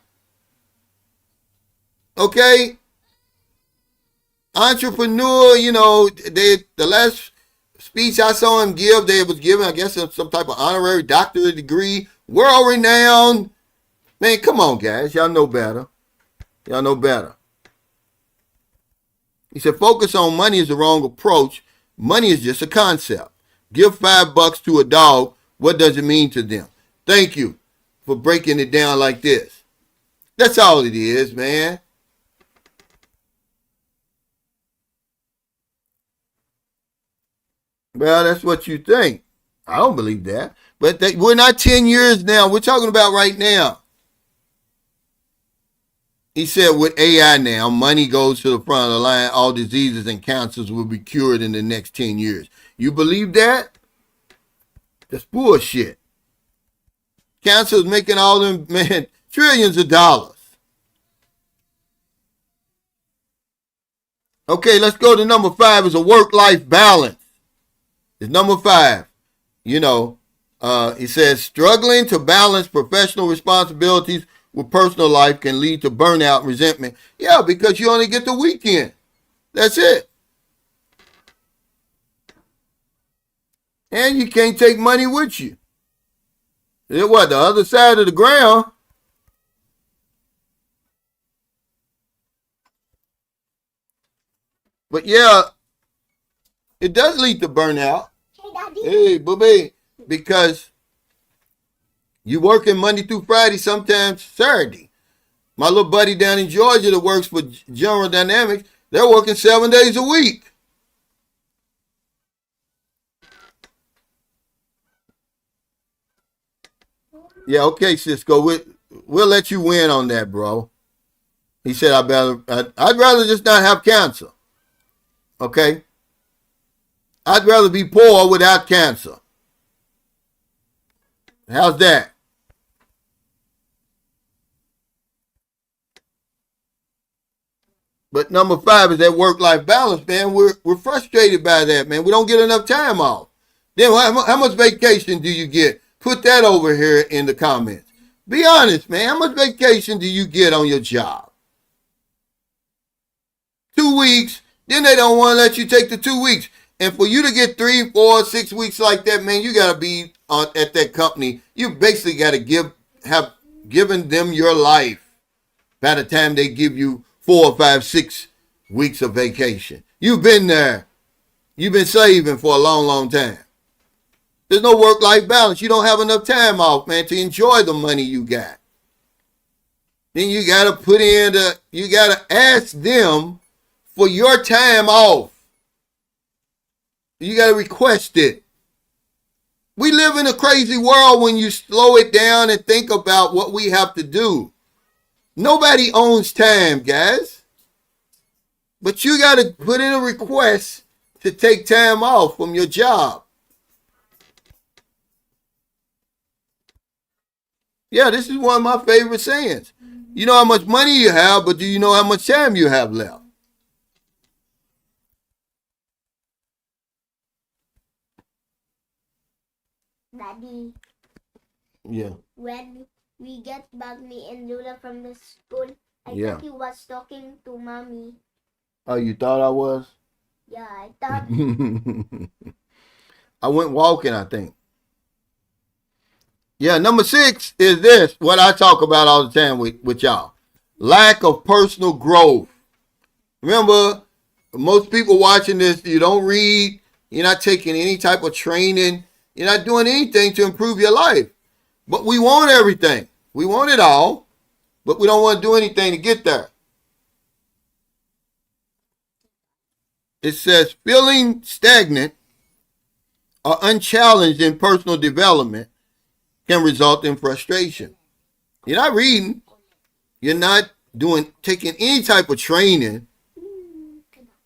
Okay. Entrepreneur, you know, the last speech I saw him give, they was giving, I guess, some type of honorary doctorate degree, world renowned. Man, come on, guys. Y'all know better. Y'all know better. He said, focus on money is the wrong approach. Money is just a concept. Give $5 to a dog. What does it mean to them? Thank you for breaking it down like this. That's all it is, man. Well, that's what you think. I don't believe that. But we're not 10 years now. We're talking about right now. He said with AI now, money goes to the front of the line. All diseases and cancers will be cured in the next 10 years. You believe that? That's bullshit. Cancer is making all them, man, trillions of dollars. Okay, let's go to number 5 is a work-life balance. It's number 5. You know, he says struggling to balance professional responsibilities with personal life can lead to burnout and resentment. Yeah, because you only get the weekend. That's it. And you can't take money with you. It's what, the other side of the ground? But yeah, it does lead to burnout. Hey, booby, because you working Monday through Friday, sometimes Saturday. My little buddy down in Georgia that works for General Dynamics, they're working 7 days a week. Yeah, okay, Cisco, we'll let you win on that, bro. He said, I'd rather just not have cancer. Okay? I'd rather be poor without cancer. How's that? But number 5 is that work-life balance, man. We're frustrated by that, man. We don't get enough time off. Then how much vacation do you get? Put that over here in the comments. Be honest, man. How much vacation do you get on your job? 2 weeks. Then they don't want to let you take the 2 weeks. And for you to get 3, 4, 6 weeks like that, man, you got to be at that company. You basically got to have given them your life by the time they give you 4, 5, 6 weeks of vacation. You've been there. You've been saving for a long, long time. There's no work-life balance. You don't have enough time off, man, to enjoy the money you got. Then you got to you got to ask them for your time off. You got to request it. We live in a crazy world when you slow it down and think about what we have to do. Nobody owns time, guys. But you got to put in a request to take time off from your job. Yeah, this is one of my favorite sayings. You know how much money you have, but do you know how much time you have left? Daddy. Yeah. When we get back, me and Lula from the school, I thought you was talking to mommy. Oh, you thought I was? Yeah, I thought. I went walking, I think. Yeah, number 6 is this, what I talk about all the time with y'all. Lack of personal growth. Remember, most people watching this, you don't read, you're not taking any type of training, you're not doing anything to improve your life. But we want everything. We want it all, but we don't want to do anything to get there. It says feeling stagnant or unchallenged in personal development can result in frustration. You're not reading. You're not taking any type of training.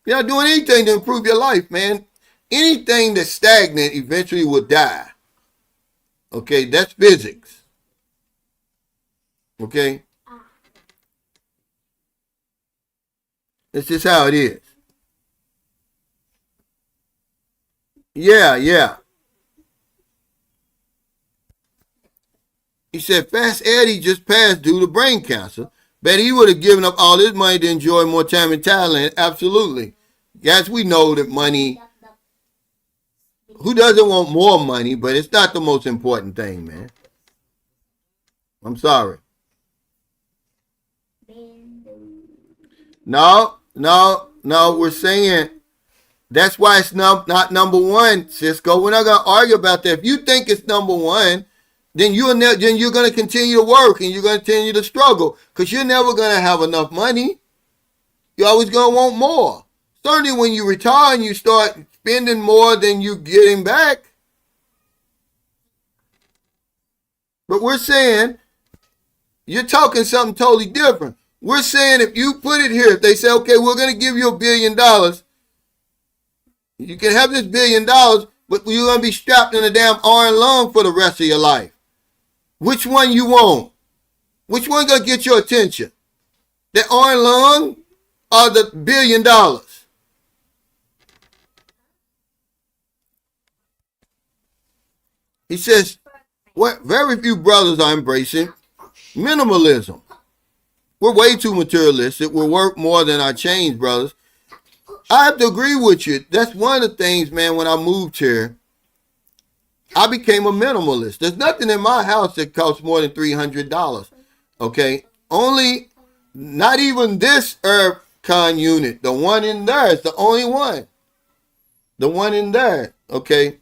You're not doing anything to improve your life, man. Anything that's stagnant eventually will die. Okay, that's physics. Okay? It's just how it is. Yeah. He said, Fast Eddie just passed due to brain cancer. Bet he would have given up all his money to enjoy more time in Thailand. Absolutely. Guys, we know that money, who doesn't want more money, but it's not the most important thing, man. I'm sorry. No, we're saying that's why it's not number one, Cisco. We're not going to argue about that. If you think it's number one, then you're going to continue to work and you're going to continue to struggle because you're never going to have enough money. You're always going to want more. Certainly when you retire and you start spending more than you're getting back. But we're saying, you're talking something totally different. We're saying if you put it here, if they say, okay, we're going to give you $1 billion, you can have this $1 billion, but you're going to be strapped in a damn iron lung for the rest of your life. Which one you want? Which one going to get your attention? The iron lung or the $1 billion? He says, what very few brothers are embracing minimalism. We're way too materialistic. We're worth more than our change, brothers. I have to agree with you. That's one of the things, man, when I moved here, I became a minimalist. There's nothing in my house that costs more than $300. Okay? Not even this Earthcon unit. The one in there is the only one. The one in there. Okay?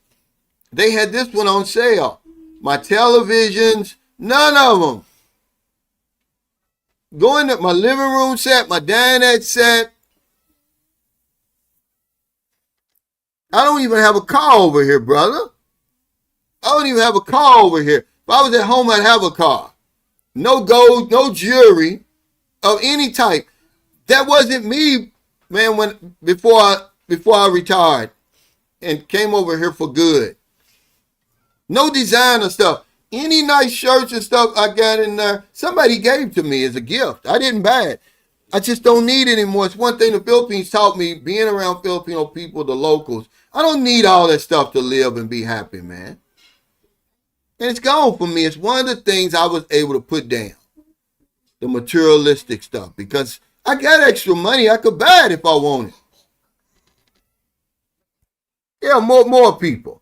They had this one on sale. My televisions, none of them. Going to my living room set, my dinette set. I don't even have a car over here, brother. I don't even have a car over here. If I was at home, I'd have a car. No gold, no jewelry of any type. That wasn't me, man, before I retired and came over here for good. No designer stuff. Any nice shirts and stuff I got in there, somebody gave to me as a gift. I didn't buy it. I just don't need it anymore. It's one thing the Philippines taught me, being around Filipino people, the locals. I don't need all that stuff to live and be happy, man. And it's gone for me. It's one of the things I was able to put down. The materialistic stuff. Because I got extra money. I could buy it if I wanted. Yeah, more people.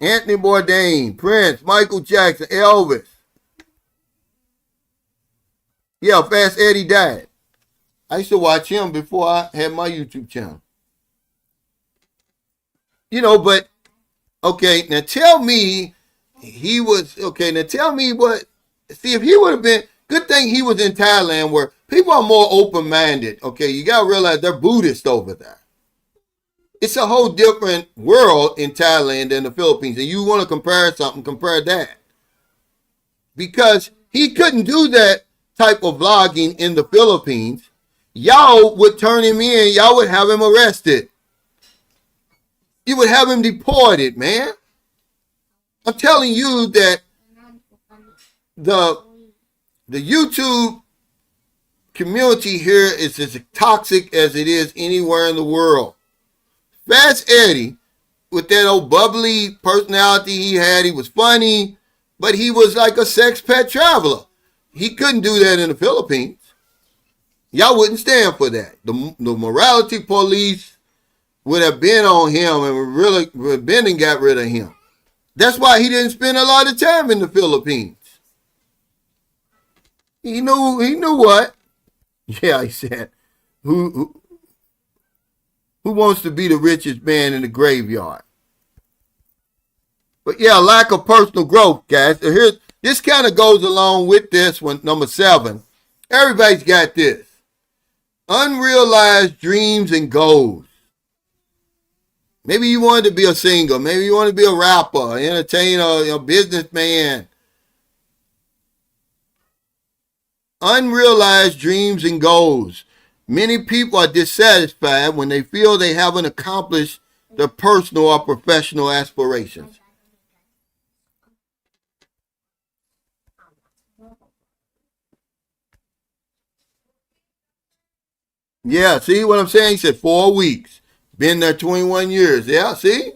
Anthony Bourdain, Prince, Michael Jackson, Elvis. Yeah, Fast Eddie died. I used to watch him before I had my YouTube channel. You know, but, okay, now tell me what, see, if he would have been, good thing he was in Thailand where people are more open-minded, okay? You got to realize they're Buddhist over there. It's a whole different world in Thailand than the Philippines. And you want to compare something, compare that. Because he couldn't do that type of vlogging in the Philippines, y'all would turn him in. Y'all would have him arrested. You would have him deported, man. I'm telling you that the YouTube community here is as toxic as it is anywhere in the world. Fast Eddie, with that old bubbly personality he had, he was funny, but he was like a sex pet traveler. He couldn't do that in the Philippines. Y'all wouldn't stand for that. The morality police would have been on him and really been and got rid of him. That's why he didn't spend a lot of time in the Philippines. He knew what? Yeah, he said, who wants to be the richest man in the graveyard? But yeah, lack of personal growth, guys. So this kind of goes along with this one, number 7. Everybody's got this. Unrealized dreams and goals. Maybe you wanted to be a singer. Maybe you want to be a rapper, entertainer, a businessman. Unrealized dreams and goals. Many people are dissatisfied when they feel they haven't accomplished their personal or professional aspirations. Yeah, see what I'm saying? He said 4 weeks. Been there 21 years. Yeah, see?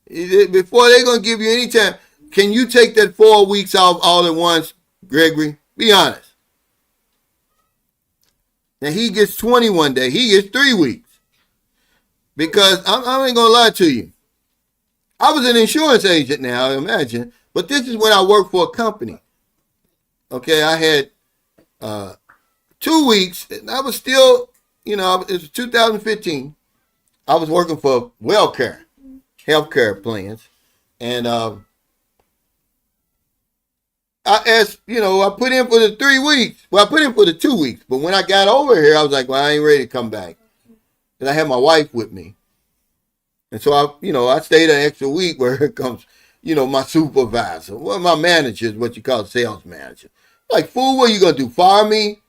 Before they're going to give you any time. Can you take that 4 weeks off all at once, Gregory? Be honest. Now, he gets 21 days. He gets 3 weeks. Because I ain't going to lie to you. I was an insurance agent now, imagine. But this is when I worked for a company. Okay, I had 2 weeks. And I was still, it was 2015. I was working for WellCare, healthcare plans. And I asked, I put in for the 3 weeks. Well, I put in for the 2 weeks. But when I got over here, I was like, well, I ain't ready to come back. And I had my wife with me. And so I stayed an extra week where here comes, my supervisor. Well, my manager is what you call a sales manager. Like, fool, what are you going to do? Fire me?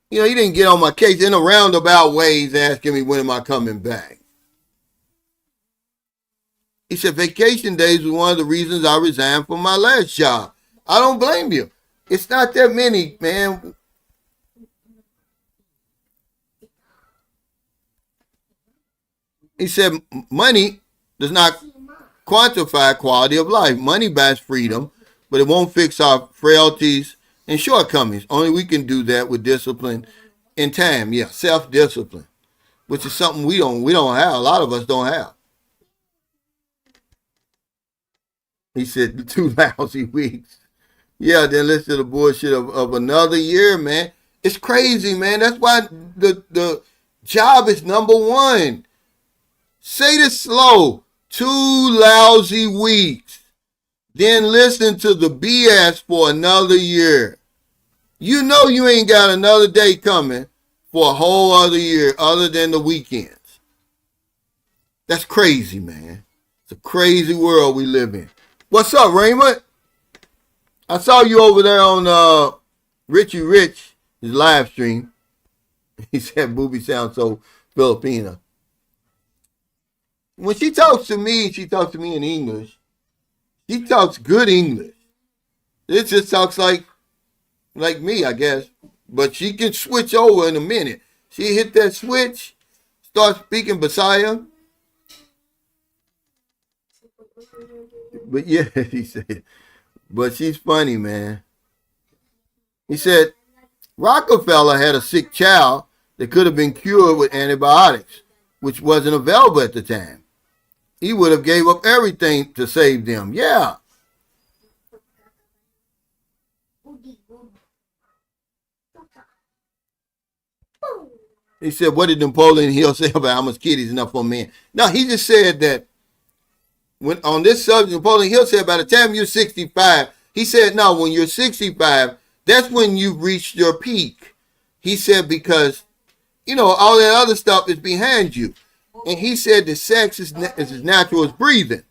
He didn't get on my case in a roundabout ways asking me when am I coming back. He said vacation days was one of the reasons I resigned from my last job. I don't blame you. It's not that many, man. He said money does not quantify quality of life. Money buys freedom, but it won't fix our frailties and shortcomings. Only we can do that with discipline and time. Yeah, self-discipline, which is something we don't have. A lot of us don't have. He said 2 lousy weeks. Yeah, then listen to the bullshit of another year, man. It's crazy, man. That's why the job is number 1. Say this slow. 2 lousy weeks. Then listen to the BS for another year. You know you ain't got another day coming for a whole other year other than the weekends. That's crazy, man. It's a crazy world we live in. What's up, Raymond? I saw you over there on Richie Rich, his live stream. He said Booby sounds so Filipino. When she talks to me in English. She talks good English. It just talks like me, I guess. But she can switch over in a minute. She hit that switch, start speaking Bisaya. But yeah, he said, but she's funny, man. He said, Rockefeller had a sick child that could have been cured with antibiotics, which wasn't available at the time. He would have gave up everything to save them. Yeah. He said, what did Napoleon Hill say about how much kid is enough for a man? No, he just said that when on this subject, Napoleon Hill said by the time you're 65, he said, no, when you're 65, that's when you've reached your peak. He said, because, all that other stuff is behind you. And he said that sex is as natural as breathing.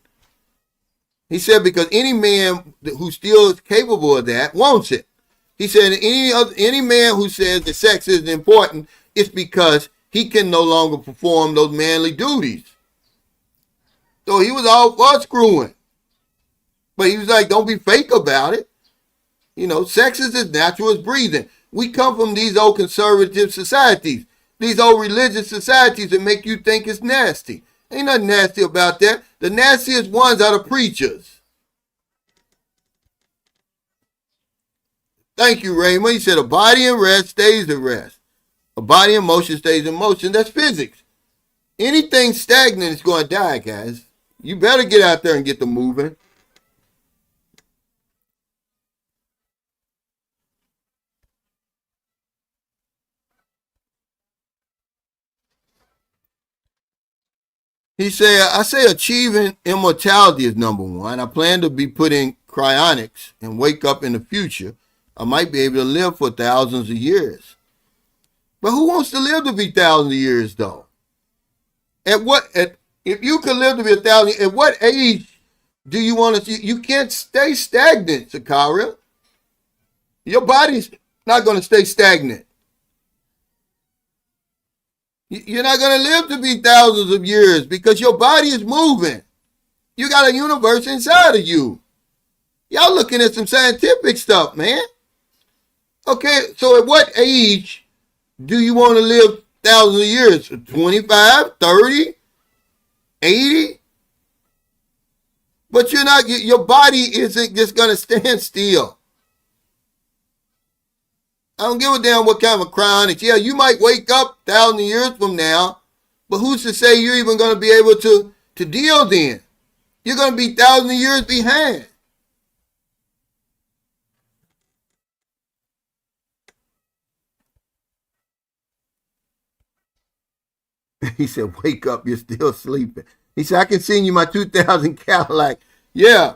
He said because any man who still is capable of that wants it. He said any man who says that sex isn't important, it's because he can no longer perform those manly duties. So he was all for screwing. But he was like, don't be fake about it. You know, sex is as natural as breathing. We come from these old conservative societies, these old religious societies that make you think it's nasty. Ain't nothing nasty about that. The nastiest ones are the preachers. Thank you, Raymond. He said a body in rest stays at rest. A body in motion stays in motion. That's physics. Anything stagnant is going to die, guys. You better get out there and get them moving. He said, I say achieving immortality is number one. I plan to be put in cryonics and wake up in the future. I might be able to live for thousands of years. But who wants to live to be thousands of years, though? If you could live to be 1,000, at what age do you want to see? You can't stay stagnant, Sakara. Your body's not going to stay stagnant. You're not going to live to be thousands of years because your body is moving. You got a universe inside of you. Y'all looking at some scientific stuff, man. Okay, so at what age do you want to live thousands of years? 25, 30, 80? But your body isn't just going to stand still. I don't give a damn what kind of cryonics. Yeah, you might wake up 1,000 years from now, but who's to say you're even going to be able to deal then? You're going to be thousands of years behind. He said, wake up, you're still sleeping. He said, I can send you my 2000 Cadillac. Yeah,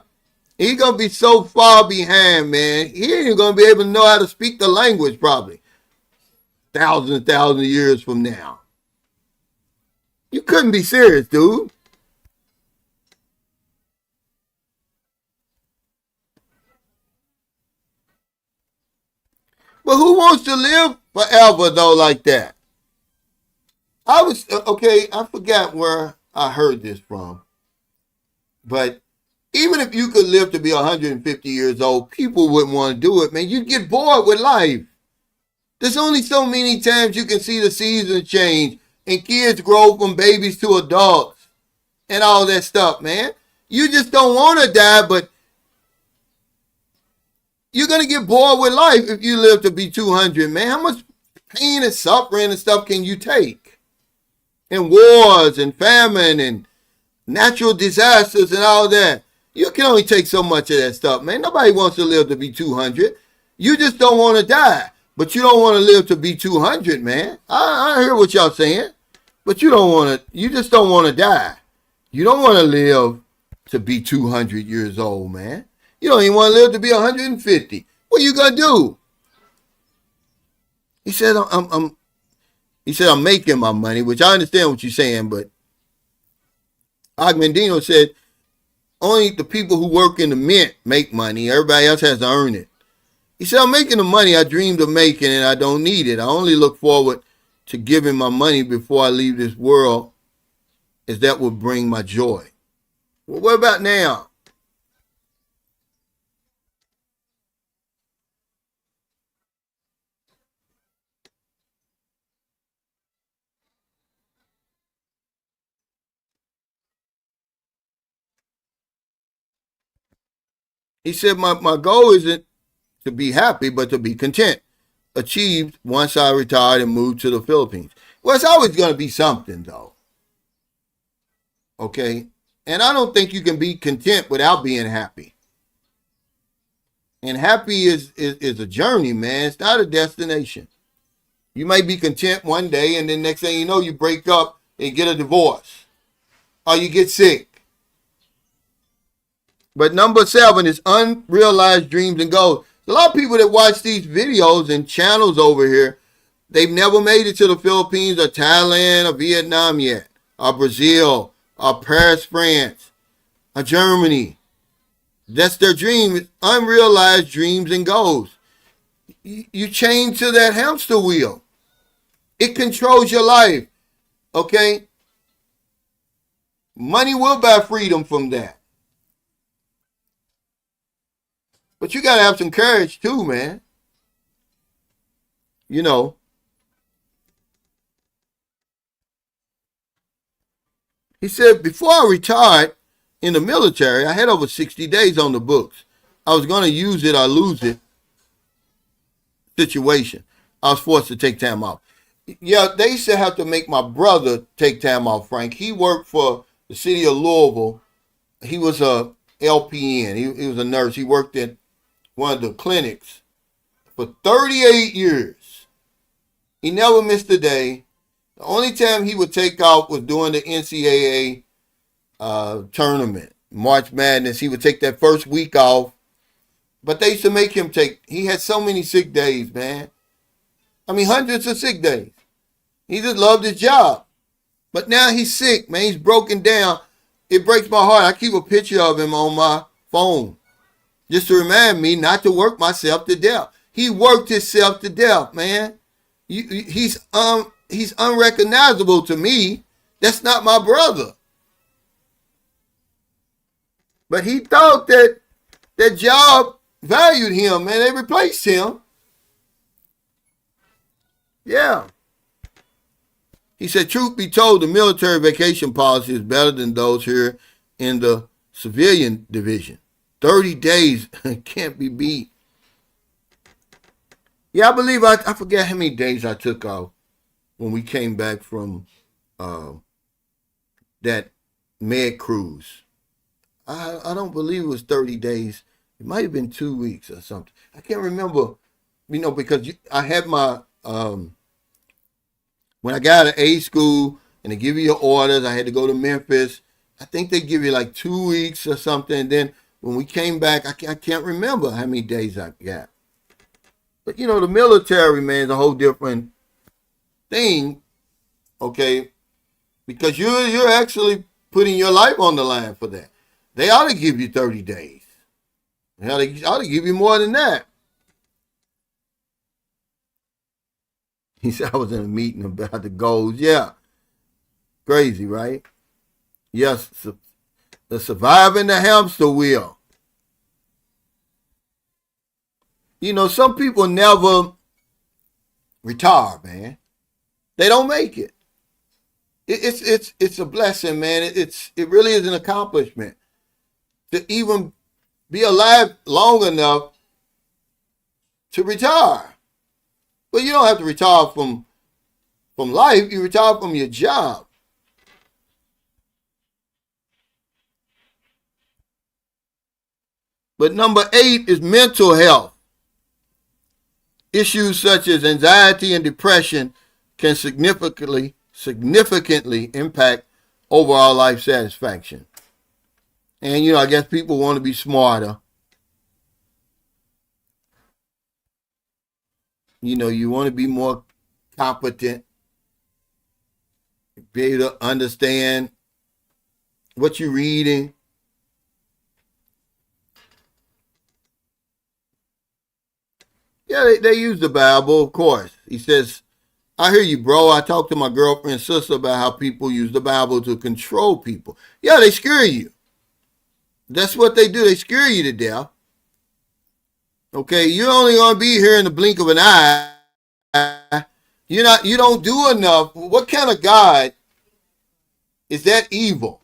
he's going to be so far behind, man. He ain't going to be able to know how to speak the language probably. Thousands of years from now. You couldn't be serious, dude. But who wants to live forever, though, like that? I forgot where I heard this from. But even if you could live to be 150 years old, people wouldn't want to do it, man. You'd get bored with life. There's only so many times you can see the seasons change and kids grow from babies to adults and all that stuff, man. You just don't want to die, but you're going to get bored with life if you live to be 200, man. How much pain and suffering and stuff can you take? And wars and famine and natural disasters and all that. You can only take so much of that stuff, man. Nobody wants to live to be 200. You just don't want to die. But you don't want to live to be 200, man. I hear what y'all saying. But you just don't want to die. You don't want to live to be 200 years old, man. You don't even want to live to be 150. What you gonna do? He said, I'm making my money, which I understand what you're saying, but Agmendino said, only the people who work in the mint make money. Everybody else has to earn it. He said, I'm making the money I dreamed of making and I don't need it. I only look forward to giving my money before I leave this world, as that will bring my joy. Well, what about now? He said, my goal isn't to be happy, but to be content. Achieved once I retired and moved to the Philippines. Well, it's always going to be something, though. Okay? And I don't think you can be content without being happy. And happy is a journey, man. It's not a destination. You might be content one day, and then next thing you know, you break up and get a divorce. Or you get sick. But number 7 is unrealized dreams and goals. A lot of people that watch these videos and channels over here, they've never made it to the Philippines or Thailand or Vietnam yet, or Brazil, or Paris, France, or Germany. That's their dream, unrealized dreams and goals. You chain to that hamster wheel. It controls your life. Okay? Money will buy freedom from that. But you got to have some courage too, man. You know, he said, before I retired in the military, I had over 60 days on the books. I was going to use it or lose it situation. I was forced to take time off. Yeah, they used to have to make my brother take time off, Frank. He worked for the city of Louisville. He was a LPN. He was a nurse. He worked at one of the clinics for 38 years. He never missed a day. The only time he would take off was during the NCAA tournament, March Madness. He would take that first week off. But they used to make him take, he had so many sick days, man. I mean, hundreds of sick days. He just loved his job. But now he's sick, man. He's broken down. It breaks my heart. I keep a picture of him on my phone just to remind me not to work myself to death. He worked himself to death, man. He's unrecognizable to me. That's not my brother. But he thought that that job valued him, man. They replaced him. Yeah. He said, truth be told, the military vacation policy is better than those here in the civilian division. 30 days can't be beat. Yeah, I believe I forget how many days I took off when we came back from that med cruise. I don't believe it was 30 days. It might have been 2 weeks or something. I can't remember, because I had my, when I got out of A school and they give you your orders, I had to go to Memphis. I think they give you like 2 weeks or something. And then when we came back, I can't remember how many days I got. But, the military, man, is a whole different thing, okay? Because you're actually putting your life on the line for that. They ought to give you 30 days. They ought to give you more than that. He said, I was in a meeting about the goals. Yeah. Crazy, right? Yes, the surviving the hamster wheel. Some people never retire, man. They don't make it. It's a blessing, man. It really is an accomplishment to even be alive long enough to retire. But you don't have to retire from life. You retire from your job. But number 8 is mental health. Issues such as anxiety and depression can significantly impact overall life satisfaction. And, I guess people want to be smarter. You want to be more competent, be able to understand what you're reading. Yeah, they use the Bible, of course. He says, I hear you, bro. I talked to my girlfriend and sister about how people use the Bible to control people. Yeah, they scare you. That's what they do. They scare you to death. Okay, you're only going to be here in the blink of an eye. You don't do enough. What kind of God is that evil?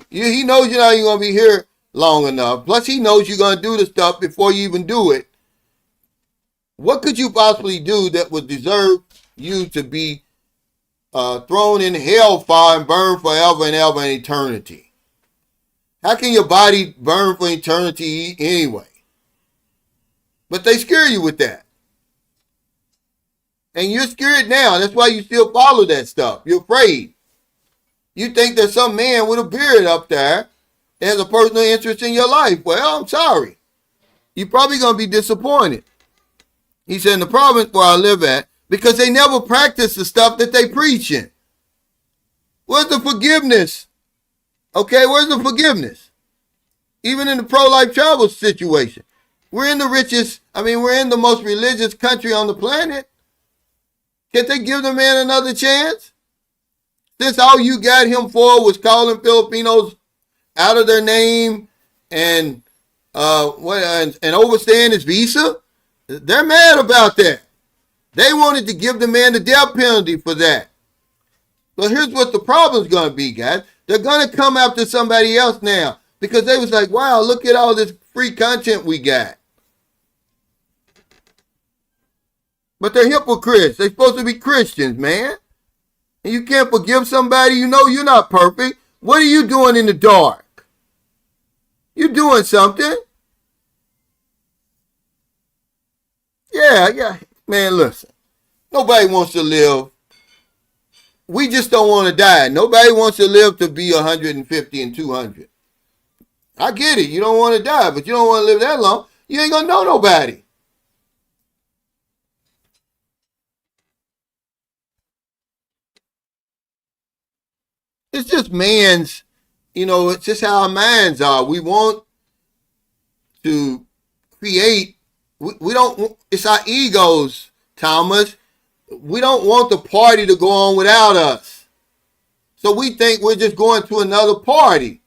He knows you're not even going to be here long enough. Plus, he knows you're going to do the stuff before you even do it. What could you possibly do that would deserve you to be thrown in hellfire and burned forever and ever in eternity? How can your body burn for eternity anyway? But they scare you with that. And you're scared now. That's why you still follow that stuff. You're afraid. You think there's some man with a beard up there that has a personal interest in your life. Well, I'm sorry. You're probably going to be disappointed. He said, in the province where I live at, because they never practice the stuff that they preaching. Where's the forgiveness? Okay, where's the forgiveness? Even in the pro-life travel situation. We're in we're in the most religious country on the planet. Can't they give the man another chance? Since all you got him for was calling Filipinos out of their name and and overstaying his visa, they're mad about that. They wanted to give the man the death penalty for that. So here's what the problem's going to be, guys. They're going to come after somebody else now because they was like, wow, look at all this free content we got. But they're hypocrites. They're supposed to be Christians, man. And you can't forgive somebody you know you're not perfect. What are you doing in the dark? You're doing something. Yeah. Man, listen. Nobody wants to live. We just don't want to die. Nobody wants to live to be 150 and 200. I get it. You don't want to die, but you don't want to live that long. You ain't going to know nobody. It's just it's just how our minds are. We want to create. We don't, it's our egos, Thomas. We don't want the party to go on without us. So we think we're just going to another party.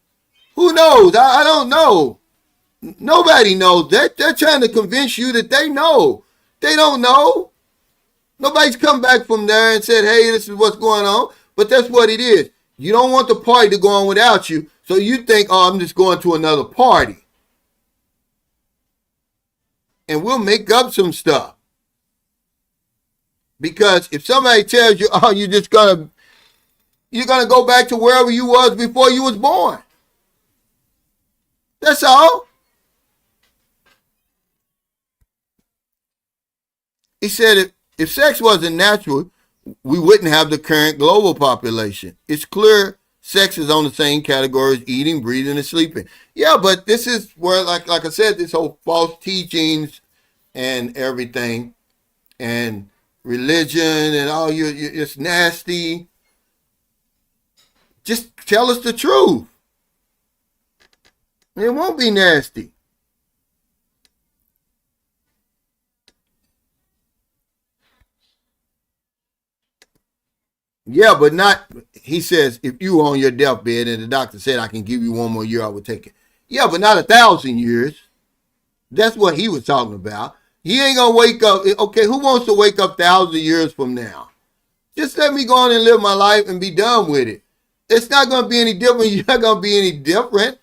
Who knows? I don't know. Nobody knows. They're trying to convince you that they know. They don't know. Nobody's come back from there and said, hey, this is what's going on. But that's what it is. You don't want the party to go on without you. So you think, oh, I'm just going to another party. And we'll make up some stuff. Because if somebody tells you, oh, you're gonna go back to wherever you was before you was born. That's all. He said if sex wasn't natural, we wouldn't have the current global population. It's clear sex is on the same category as eating, breathing, and sleeping. Yeah, but this is where, like I said, this whole false teachings and everything and religion and all it's nasty. Just tell us the truth. It won't be nasty. Yeah, but not, he says, if you were on your deathbed and the doctor said I can give you one more year, I would take it. Yeah, but not 1,000 years. That's what he was talking about. He ain't going to wake up. Okay, who wants to wake up 1,000 years from now? Just let me go on and live my life and be done with it. It's not going to be any different. You're not going to be any different.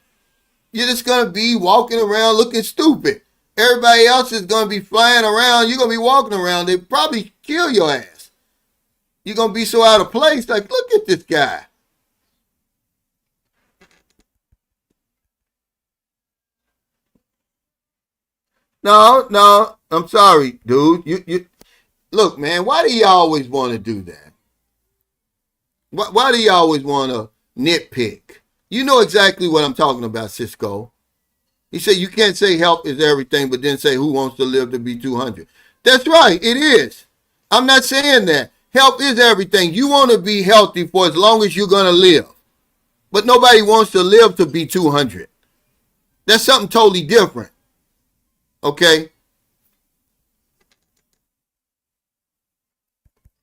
You're just going to be walking around looking stupid. Everybody else is going to be flying around. You're going to be walking around. They probably kill your ass. You're going to be so out of place. Like, look at this guy. No, I'm sorry, dude. You look, man, why do you always want to do that? Why do you always want to nitpick? You know exactly what I'm talking about, Cisco. He said you can't say health is everything, but then say who wants to live to be 200. That's right, it is. I'm not saying that. Health is everything. You want to be healthy for as long as you're going to live. But nobody wants to live to be 200. That's something totally different. Okay?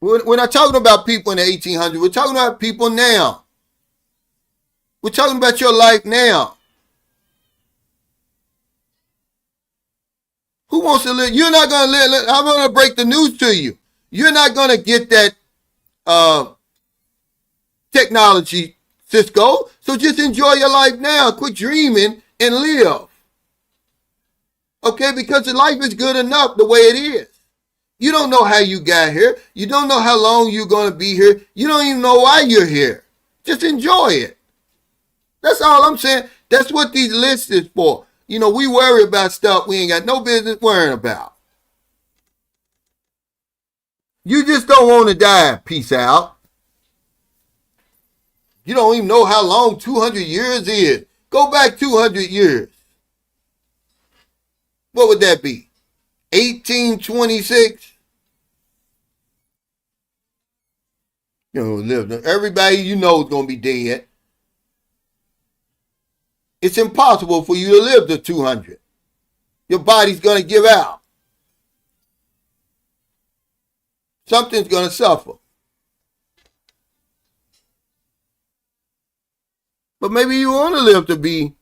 We're not talking about people in the 1800s. We're talking about people now. We're talking about your life now. Who wants to live? You're not going to live. I'm going to break the news to you. You're not going to get that technology, Cisco. So just enjoy your life now. Quit dreaming and live. Okay? Because the life is good enough the way it is. You don't know how you got here. You don't know how long you're going to be here. You don't even know why you're here. Just enjoy it. That's all I'm saying. That's what these lists is for. You know, we worry about stuff we ain't got no business worrying about. You just don't want to die. Peace out. You don't even know how long 200 years is. Go back 200 years. What would that be? 1826? You know, everybody you know is going to be dead. it's impossible for you to live to 200. Your body's going to give out. Something's going to suffer. But maybe you want to live to be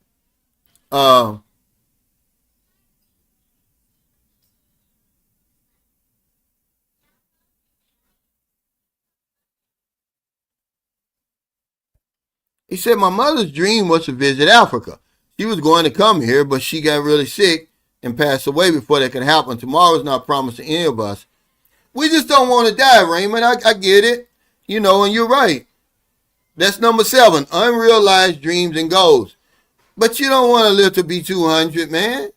he said, my mother's dream was to visit Africa. She was going to come here, but she got really sick and passed away before that could happen. Tomorrow is not promised to any of us. We just don't want to die, Raymond. I get it. You know, and you're right. That's number 7, unrealized dreams and goals. But you don't want to live to be 200, man.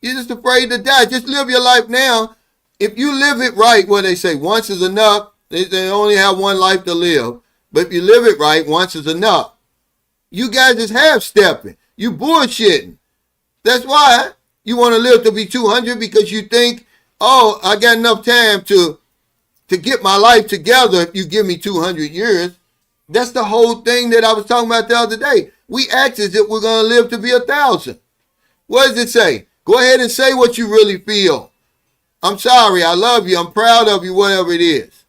You're just afraid to die. Just live your life now. If you live it right, what they say, once is enough. They only have one life to live. But if you live it right, once is enough. You guys just half-stepping. You bullshitting. That's why you want to live to be 200, because you think, oh, I got enough time to get my life together if you give me 200 years. That's the whole thing that I was talking about the other day. We act as if we're going to live to be 1,000. What does it say? Go ahead and say what you really feel. I'm sorry, I love you, I'm proud of you, whatever it is.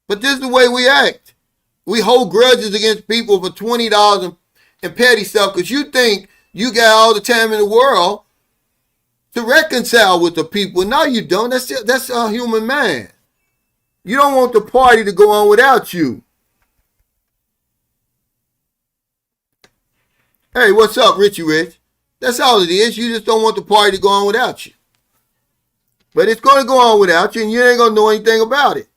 But this is the way we act. We hold grudges against people for $20 and petty stuff because you think you got all the time in the world to reconcile with the people. No, you don't. That's a human mind. You don't want the party to go on without you. Hey, what's up, Richie Rich? That's all it is. You just don't want the party to go on without you. But it's going to go on without you, and you ain't going to know anything about it.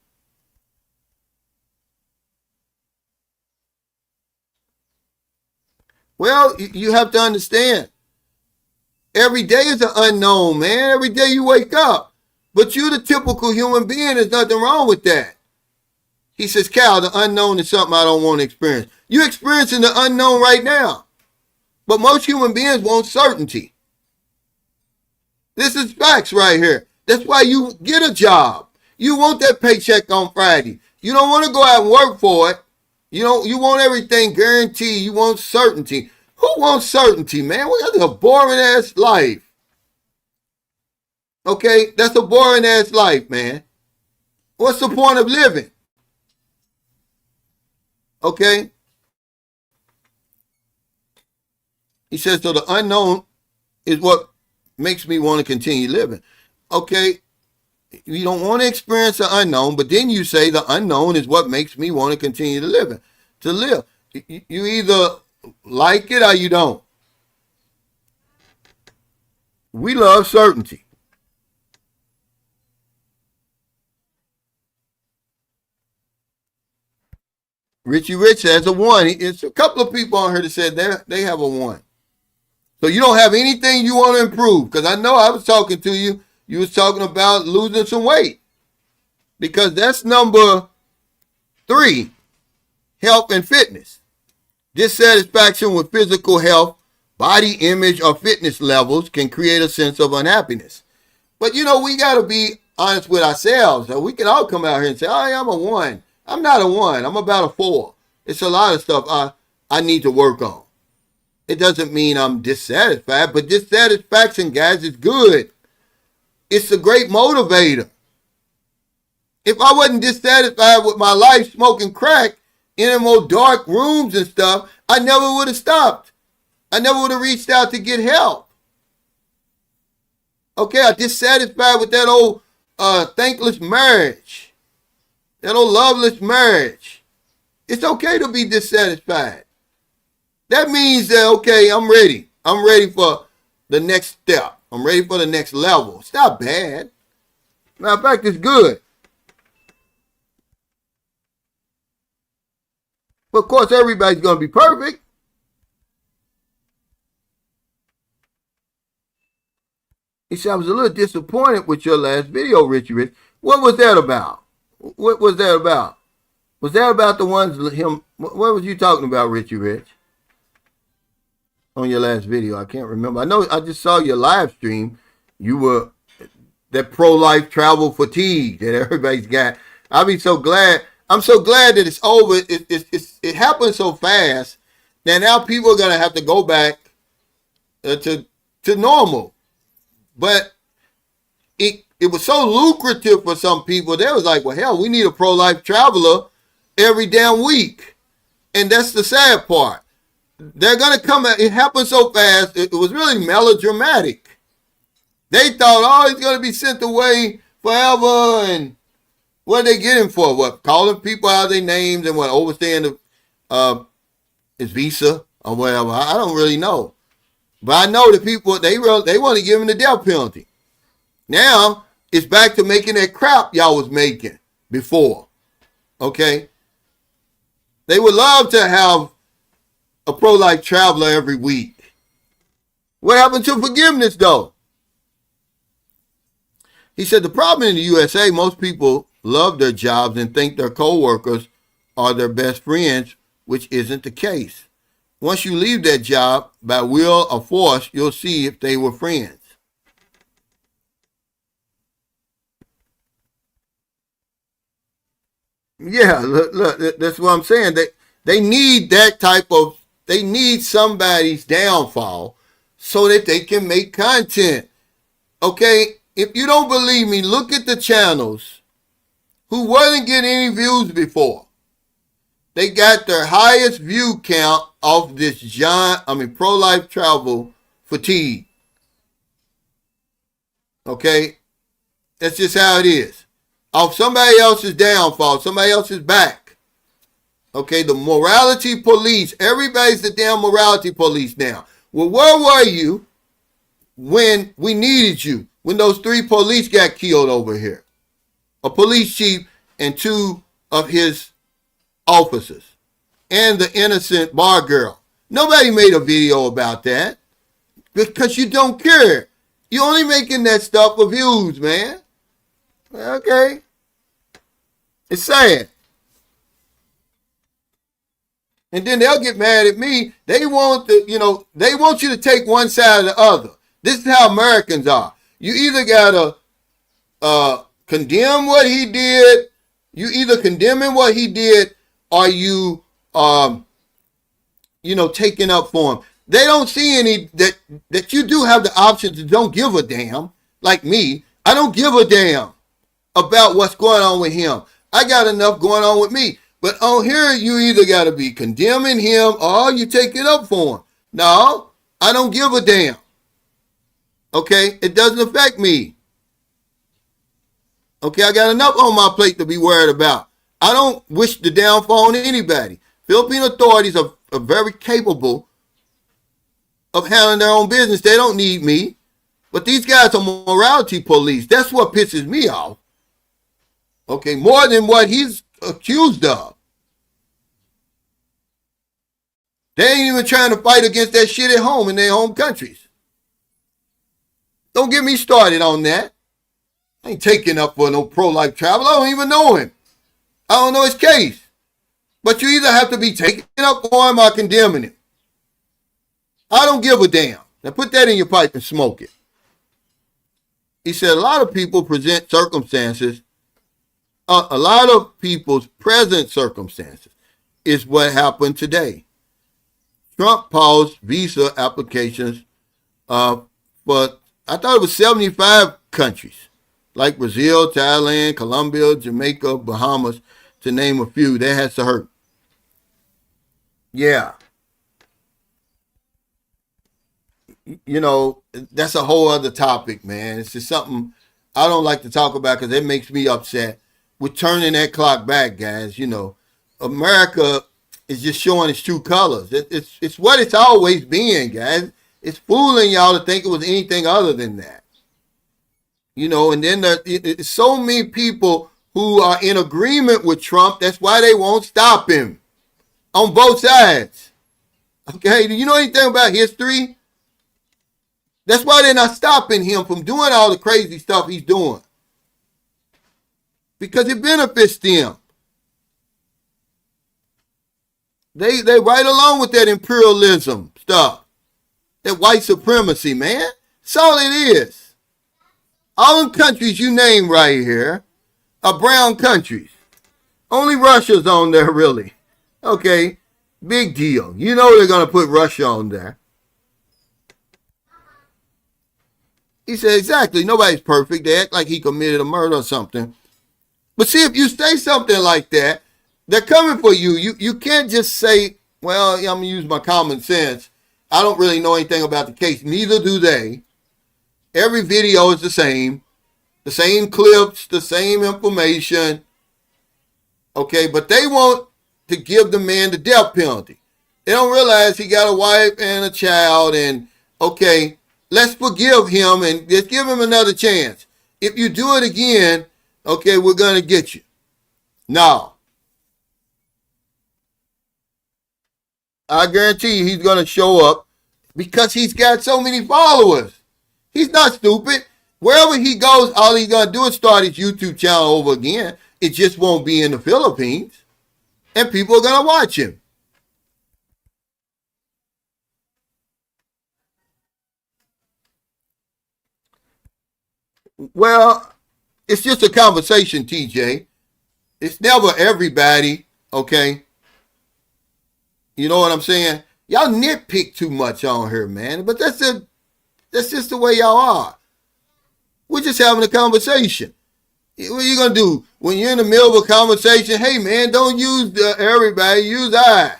Well, you have to understand. Every day is an unknown, man. Every day you wake up. But you're the typical human being. There's nothing wrong with that. He says, Cal, the unknown is something I don't want to experience. You're experiencing the unknown right now. But most human beings want certainty. This is facts right here. That's why you get a job. You want that paycheck on Friday. You don't want to go out and work for it. You want everything guaranteed. You want certainty. Who wants certainty, man? That's a boring ass life. Okay, that's a boring ass life, man. What's the point of living? Okay. He says, so the unknown is what makes me want to continue living. Okay. You don't want to experience the unknown, but then you say the unknown is what makes me want to continue to live. You either like it or you don't. We love certainty. Richie Rich has a 1. It's a couple of people on here that said they have a 1. So you don't have anything you want to improve. Because I know I was talking to you. You was talking about losing some weight. Because that's number 3. Health and fitness. Dissatisfaction with physical health, body image, or fitness levels can create a sense of unhappiness. But we got to be honest with ourselves. We can all come out here and say, oh, I'm a 1. I'm not a 1. I'm about a 4. It's a lot of stuff I need to work on. It doesn't mean I'm dissatisfied, but dissatisfaction, guys, is good. It's a great motivator. If I wasn't dissatisfied with my life smoking crack in the more dark rooms and stuff, I never would have stopped. I never would have reached out to get help. Okay, I'm dissatisfied with that old thankless marriage. That old loveless marriage. It's okay to be dissatisfied. That means that, okay, I'm ready. I'm ready for the next step. I'm ready for the next level. It's not bad. Matter of fact, it's good. But of course, everybody's going to be perfect. He said, I was a little disappointed with your last video, Richie Rich. What was that about? What was that about? Was that about the ones, what was you talking about, Richie Rich? On your last video, I can't remember. I know I just saw your live stream. You were that pro-life travel fatigue that everybody's got. I'll be so glad. I'm so glad that it's over. It happened so fast Now people are gonna have to go back to normal, but it was so lucrative for some people. They was like, well, hell, we need a pro-life traveler every damn week, and that's the sad part. They're gonna come. It happened so fast. It was really melodramatic. They thought, oh, he's gonna be sent away forever, and what are they getting for? What, calling people out their names and what, overstaying his visa or whatever? I don't really know, but I know the people they want to give him the death penalty. Now it's back to making that crap y'all was making before. Okay, they would love to have a pro-life traveler every week. What happened to forgiveness, though? He said the problem in the USA, most people love their jobs and think their co-workers are their best friends, which isn't the case. Once you leave that job by will or force, you'll see if they were friends. Yeah, look, that's what I'm saying. They need that type of, they need somebody's downfall so that they can make content. Okay, if you don't believe me, look at the channels who wasn't getting any views before. They got their highest view count off this pro-life travel fatigue. Okay, that's just how it is. Off somebody else's downfall, somebody else's back. Okay, the morality police, everybody's the damn morality police now. Well, where were you when we needed you? When those 3 police got killed over here? A police chief and 2 of his officers. And the innocent bar girl. Nobody made a video about that. Because you don't care. You're only making that stuff for views, man. Okay. It's sad. And then they'll get mad at me. They want they want you to take one side or the other. This is how Americans are. You either gotta condemn what he did. You either condemning what he did, or you taking up for him. They don't see any that you do have the option to don't give a damn. Like me, I don't give a damn about what's going on with him. I got enough going on with me. But on here, you either got to be condemning him or you take it up for him. No, I don't give a damn. Okay, it doesn't affect me. Okay, I got enough on my plate to be worried about. I don't wish the downfall on anybody. Philippine authorities are very capable of handling their own business. They don't need me. But these guys are morality police. That's what pisses me off. Okay, more than what he's accused of. They ain't even trying to fight against that shit at home in their home countries. Don't get me started on that. I ain't taking up for no pro-life travel. I don't even know him. I don't know his case. But you either have to be taking up for him or condemning him. I don't give a damn. Now put that in your pipe and smoke it. He said a lot of people present circumstances. A lot of people's present circumstances is what happened today. Trump paused visa applications for, I thought it was 75 countries, like Brazil, Thailand, Colombia, Jamaica, Bahamas, to name a few. That has to hurt. Yeah. That's a whole other topic, man. It's just something I don't like to talk about because it makes me upset. We're turning that clock back, guys. America is just showing its true colors. It's what it's always been, guys. It's fooling y'all to think it was anything other than that. And then there's so many people who are in agreement with Trump. That's why they won't stop him on both sides. Okay, do you know anything about history? That's why they're not stopping him from doing all the crazy stuff he's doing. Because it benefits them. They right along with that imperialism stuff. That white supremacy, man. That's all it is. All the countries you name right here are brown countries. Only Russia's on there, really. Okay. Big deal. You know they're going to put Russia on there. He said, exactly. Nobody's perfect. They act like he committed a murder or something. But see, if you say something like that, they're coming for you. You can't just say, well, I'm going to use my common sense. I don't really know anything about the case. Neither do they. Every video is the same clips, the same information. Okay, but they want to give the man the death penalty. They don't realize he got a wife and a child, and okay, let's forgive him and just give him another chance. If you do it again, okay, we're going to get you. No. I guarantee you he's going to show up because he's got so many followers. He's not stupid. Wherever he goes, all he's going to do is start his YouTube channel over again. It just won't be in the Philippines. And people are going to watch him. Well, it's just a conversation, TJ. It's never everybody, okay? You know what I'm saying? Y'all nitpick too much on here, man. But that's just the way y'all are. We're just having a conversation. What are you going to do when you're in the middle of a conversation? Hey, man, don't use everybody. Use I.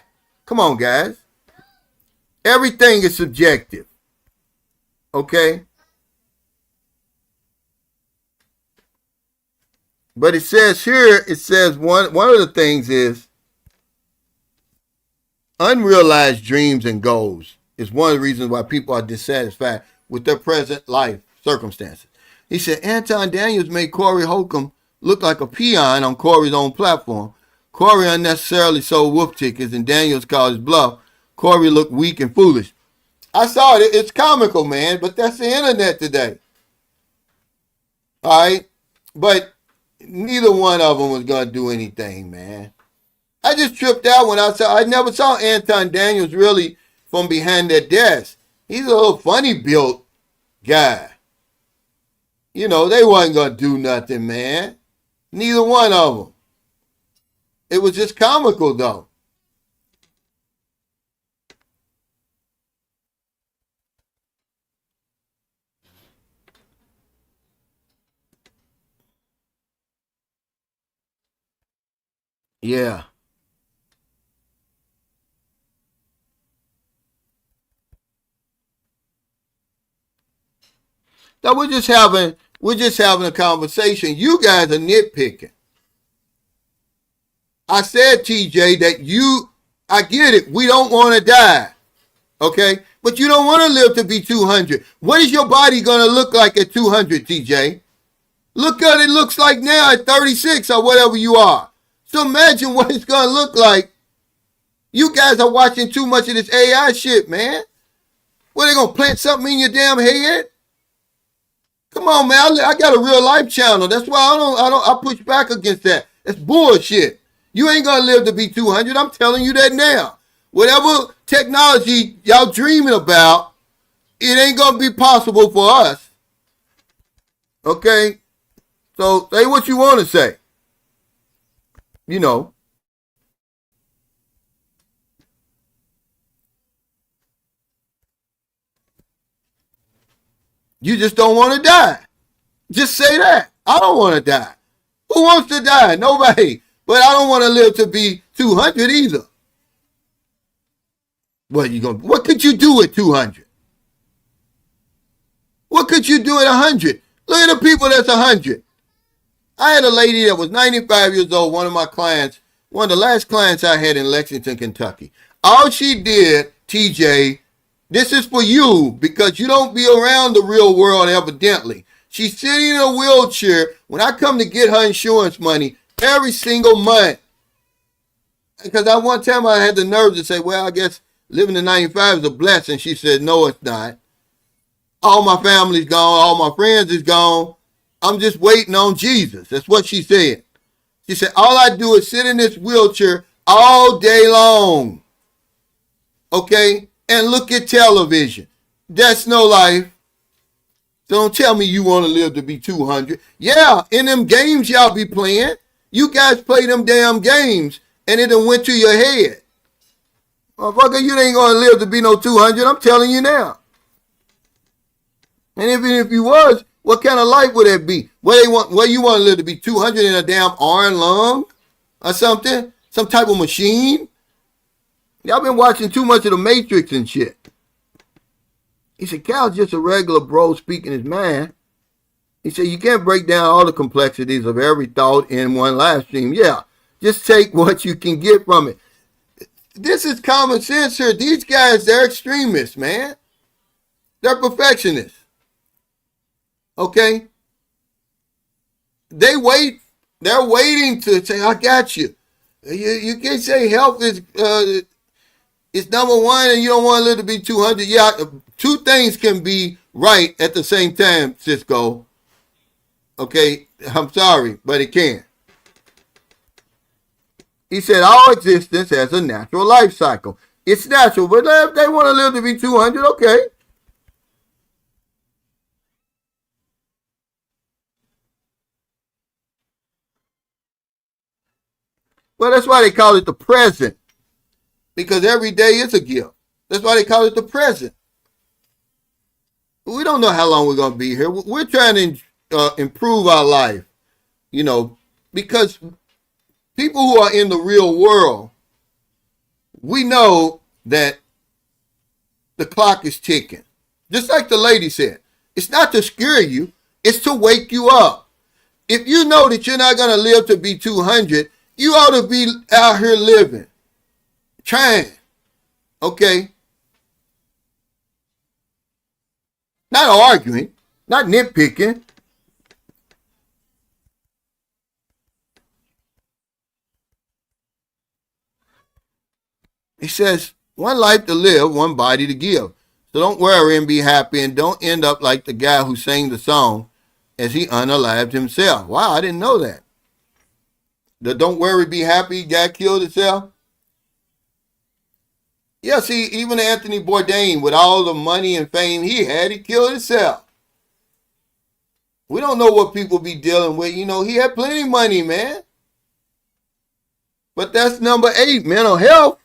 Come on, guys. Everything is subjective. Okay? But it says here, one of the things is unrealized dreams and goals is one of the reasons why people are dissatisfied with their present life circumstances. He said, Anton Daniels made Corey Holcomb look like a peon on Corey's own platform. Corey unnecessarily sold wolf tickets and Daniels called his bluff. Corey looked weak and foolish. I saw it. It's comical, man, but that's the internet today. All right? But neither one of them was going to do anything, man. I just tripped out when I never saw Anton Daniels really from behind that desk. He's a little funny built guy. You know, they wasn't going to do nothing, man. Neither one of them. It was just comical, though. Yeah. Now we're just having a conversation. You guys are nitpicking. I said, TJ, that I get it. We don't want to die. Okay? But you don't want to live to be 200. What is your body going to look like at 200, TJ? Look what it looks like now at 36 or whatever you are. So imagine what it's going to look like. You guys are watching too much of this AI shit, man. What, they going to plant something in your damn head? Come on, man. I got a real life channel. That's why I push back against that. That's bullshit. You ain't going to live to be 200. I'm telling you that now. Whatever technology y'all dreaming about, it ain't going to be possible for us. Okay? So say what you want to say. You know. You just don't want to die. Just say that. I don't want to die. Who wants to die? Nobody. But I don't want to live to be 200 either. What could you do at 200? What could you do at 100? Look at the people that's 100. I had a lady that was 95 years old, one of my clients, one of the last clients I had in Lexington, Kentucky. All she did, TJ, this is for you because you don't be around the real world evidently. She's sitting in a wheelchair. When I come to get her insurance money every single month, because one time I had the nerve to say, well, I guess living to 95 is a blessing. She said, no, it's not. All my family's gone. All my friends is gone. I'm just waiting on Jesus. That's what she said. She said, all I do is sit in this wheelchair all day long. Okay? And look at television. That's no life. So don't tell me you want to live to be 200. Yeah, in them games y'all be playing, you guys play them damn games and it done went to your head. Motherfucker, you ain't gonna live to be no 200. I'm telling you now. And even if you was, what kind of life would that be? Where you want to live to be 200 in a damn arm lung or something? Some type of machine? Y'all been watching too much of the Matrix and shit. He said, Cal's just a regular bro speaking his mind. He said, you can't break down all the complexities of every thought in one live stream. Yeah, just take what you can get from it. This is common sense here. These guys, they're extremists, man. They're perfectionists. Okay? They're waiting to say, I got you. You can't say health is number one and you don't want to live to be 200. Yeah, two things can be right at the same time, Cisco. Okay? I'm sorry, but it can. He said, all existence has a natural life cycle. It's natural, but if they want to live to be 200, okay. Well, that's why they call it the present. Because every day is a gift. That's why they call it the present. We don't know how long we're going to be here. We're trying to improve our life, you know, because people who are in the real world, we know that the clock is ticking. Just like the lady said, it's not to scare you, it's to wake you up. If you know that you're not going to live to be 200, you ought to be out here living, trying, okay? Not arguing, not nitpicking. He says, one life to live, one body to give. So don't worry and be happy and don't end up like the guy who sang the song as he unalived himself. Wow, I didn't know that. The don't worry, be happy guy killed himself. Yeah, see, even Anthony Bourdain, with all the money and fame he had, he killed himself. We don't know what people be dealing with. You know, he had plenty of money, man. But that's number 8, mental health.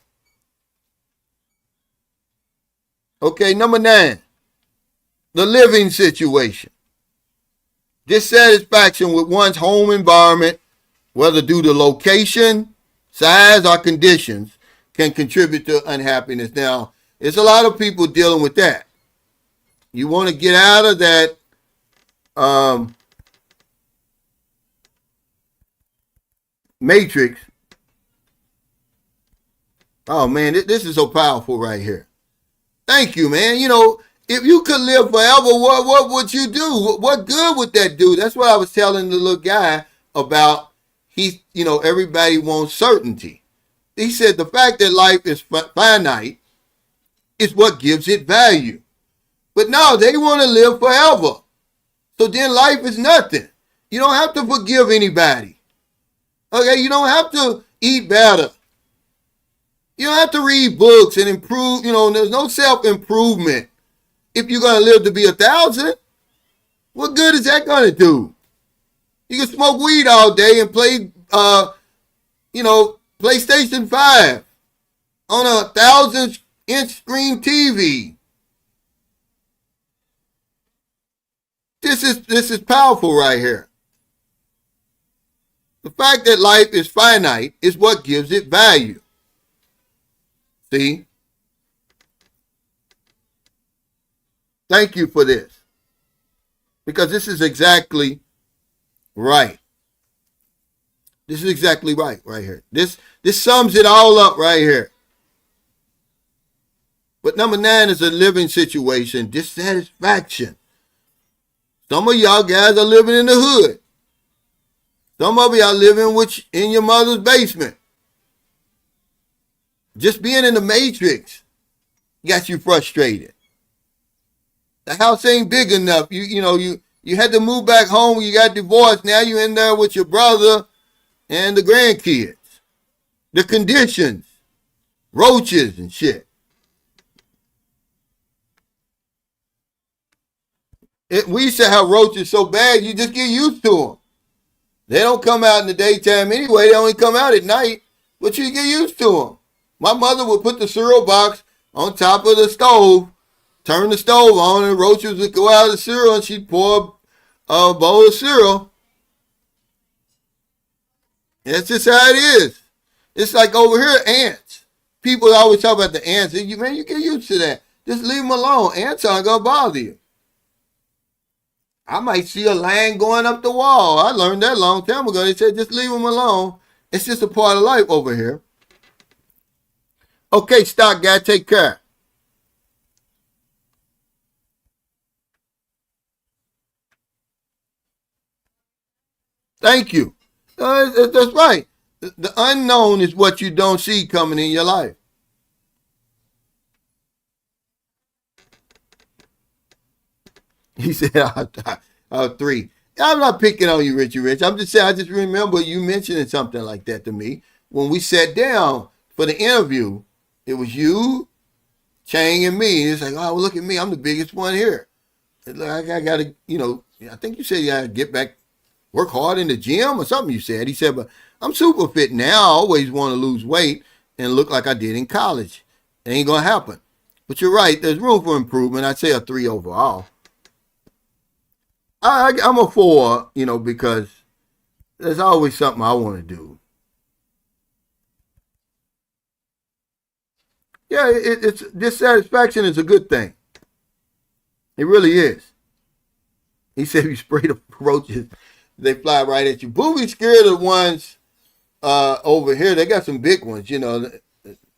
Okay, number 9, the living situation. Dissatisfaction with one's home environment, whether due to location, size, or conditions, can contribute to unhappiness. Now, there's a lot of people dealing with that. You want to get out of that matrix. Oh, man, this is so powerful right here. Thank you, man. You know, if you could live forever, what would you do? What good would that do? That's what I was telling the little guy about. Everybody wants certainty. He said the fact that life is finite is what gives it value. But no, they want to live forever. So then life is nothing. You don't have to forgive anybody. Okay, you don't have to eat better. You don't have to read books and improve. There's no self-improvement. If you're going to live to be 1,000, what good is that going to do? You can smoke weed all day and play, PlayStation 5 on a 1,000-inch screen TV. This is powerful right here. The fact that life is finite is what gives it value. See? Thank you for this. Because this is exactly right. This is exactly right here. This sums it all up right here. But number 9 is a living situation, dissatisfaction. Some of y'all guys are living in the hood. Some of y'all living in your mother's basement. Just being in the matrix got you frustrated. The house ain't big enough. You had to move back home when you got divorced. Now you're in there with your brother and the grandkids. The conditions, roaches and shit. We used to have roaches so bad you just get used to them. They don't come out in the daytime anyway. They only come out at night, but you get used to them. My mother would put the cereal box on top of the stove, turn the stove on, and roaches would go out of the cereal, and she'd pour a bowl of cereal. That's just how it is. It's like over here, ants. People always talk about the ants. Man, you get used to that. Just leave them alone. Ants aren't going to bother you. I might see a line going up the wall. I learned that a long time ago. They said just leave them alone. It's just a part of life over here. Okay, Stock Guy, take care. Thank you. That's right. The unknown is what you don't see coming in your life. He said, "I'll 3." I'm not picking on you, Richie Rich. I'm just saying, I just remember you mentioning something like that to me when we sat down for the interview. It was you, Chang, and me. It's like, oh, well, look at me. I'm the biggest one here. Like, I got to, I think you said you got to get back, work hard in the gym or something you said. He said, but I'm super fit now. I always want to lose weight and look like I did in college. It ain't going to happen. But you're right. There's room for improvement. I'd say a 3 overall. I'm a 4, because there's always something I want to do. Yeah, it's dissatisfaction is a good thing. It really is. He said, you spray the roaches, they fly right at you. Booby's scared of the ones over here. They got some big ones,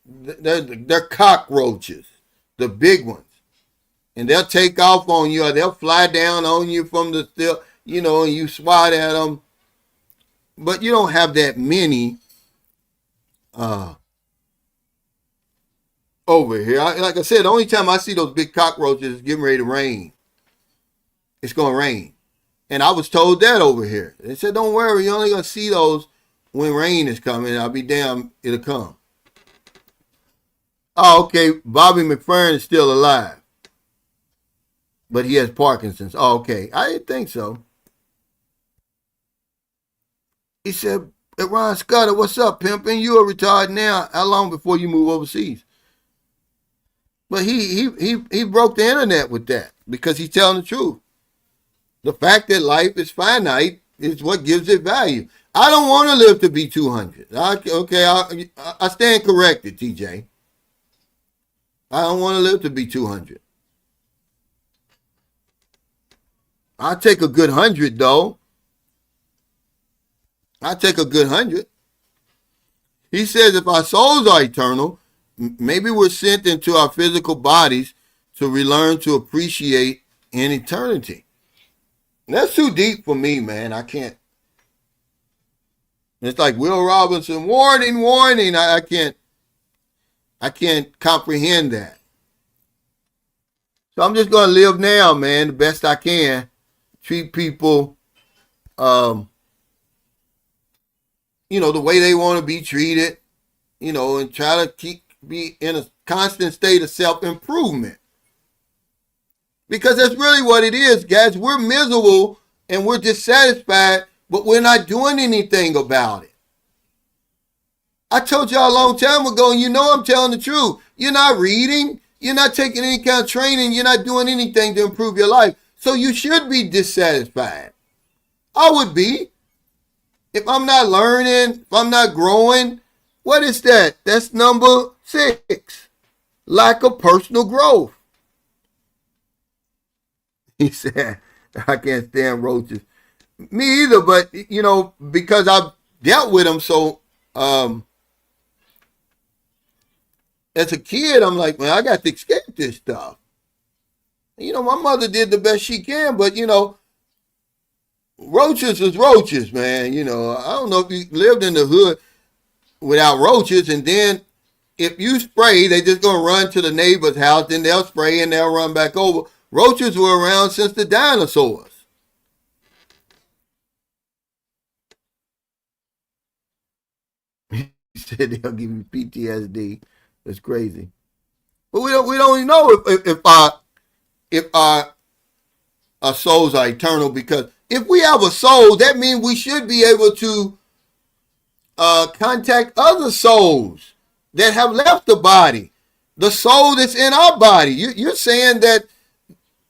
They're cockroaches, the big ones. And they'll take off on you, or they'll fly down on you from the still, and you swat at them. But you don't have that many over here. Like I said, the only time I see those big cockroaches is getting ready to rain. It's going to rain. And I was told that over here. They said, don't worry, you're only going to see those when rain is coming. I'll be damned, it'll come. Oh, okay, Bobby McFerrin is still alive. But he has Parkinson's. Oh, okay. I didn't think so. He said, hey, Ron Scudder, what's up, pimpin'? You are retired now. How long before you move overseas? But he broke the internet with that because he's telling the truth. The fact that life is finite is what gives it value. I don't want to live to be 200. I stand corrected, TJ. I don't want to live to be 200. I'll take a good 100, though. I'll take a good 100. He says if our souls are eternal, maybe we're sent into our physical bodies to relearn to appreciate in eternity. That's too deep for me, man. I can't. It's like Will Robinson, warning, warning. I can't comprehend that. So I'm just going to live now, man, the best I can. Treat people, the way they want to be treated, and try to be in a constant state of self-improvement. Because that's really what it is, guys. We're miserable and we're dissatisfied, but we're not doing anything about it. I told y'all a long time ago, and I'm telling the truth. You're not reading. You're not taking any kind of training. You're not doing anything to improve your life. So you should be dissatisfied. I would be. If I'm not learning, if I'm not growing, what is that? That's number 6. Lack of personal growth. He said, I can't stand roaches. Me either, but, because I've dealt with them so, as a kid, I'm like, man, I got to escape this stuff. My mother did the best she can, but, roaches is roaches, man. I don't know if you lived in the hood without roaches, and then if you spray, they just going to run to the neighbor's house, then they'll spray and they'll run back over. Roaches were around since the dinosaurs. He said they'll give you PTSD. That's crazy. But we don't even know if our souls are eternal, because if we have a soul, that means we should be able to contact other souls that have left the body. The soul that's in our body. You're saying that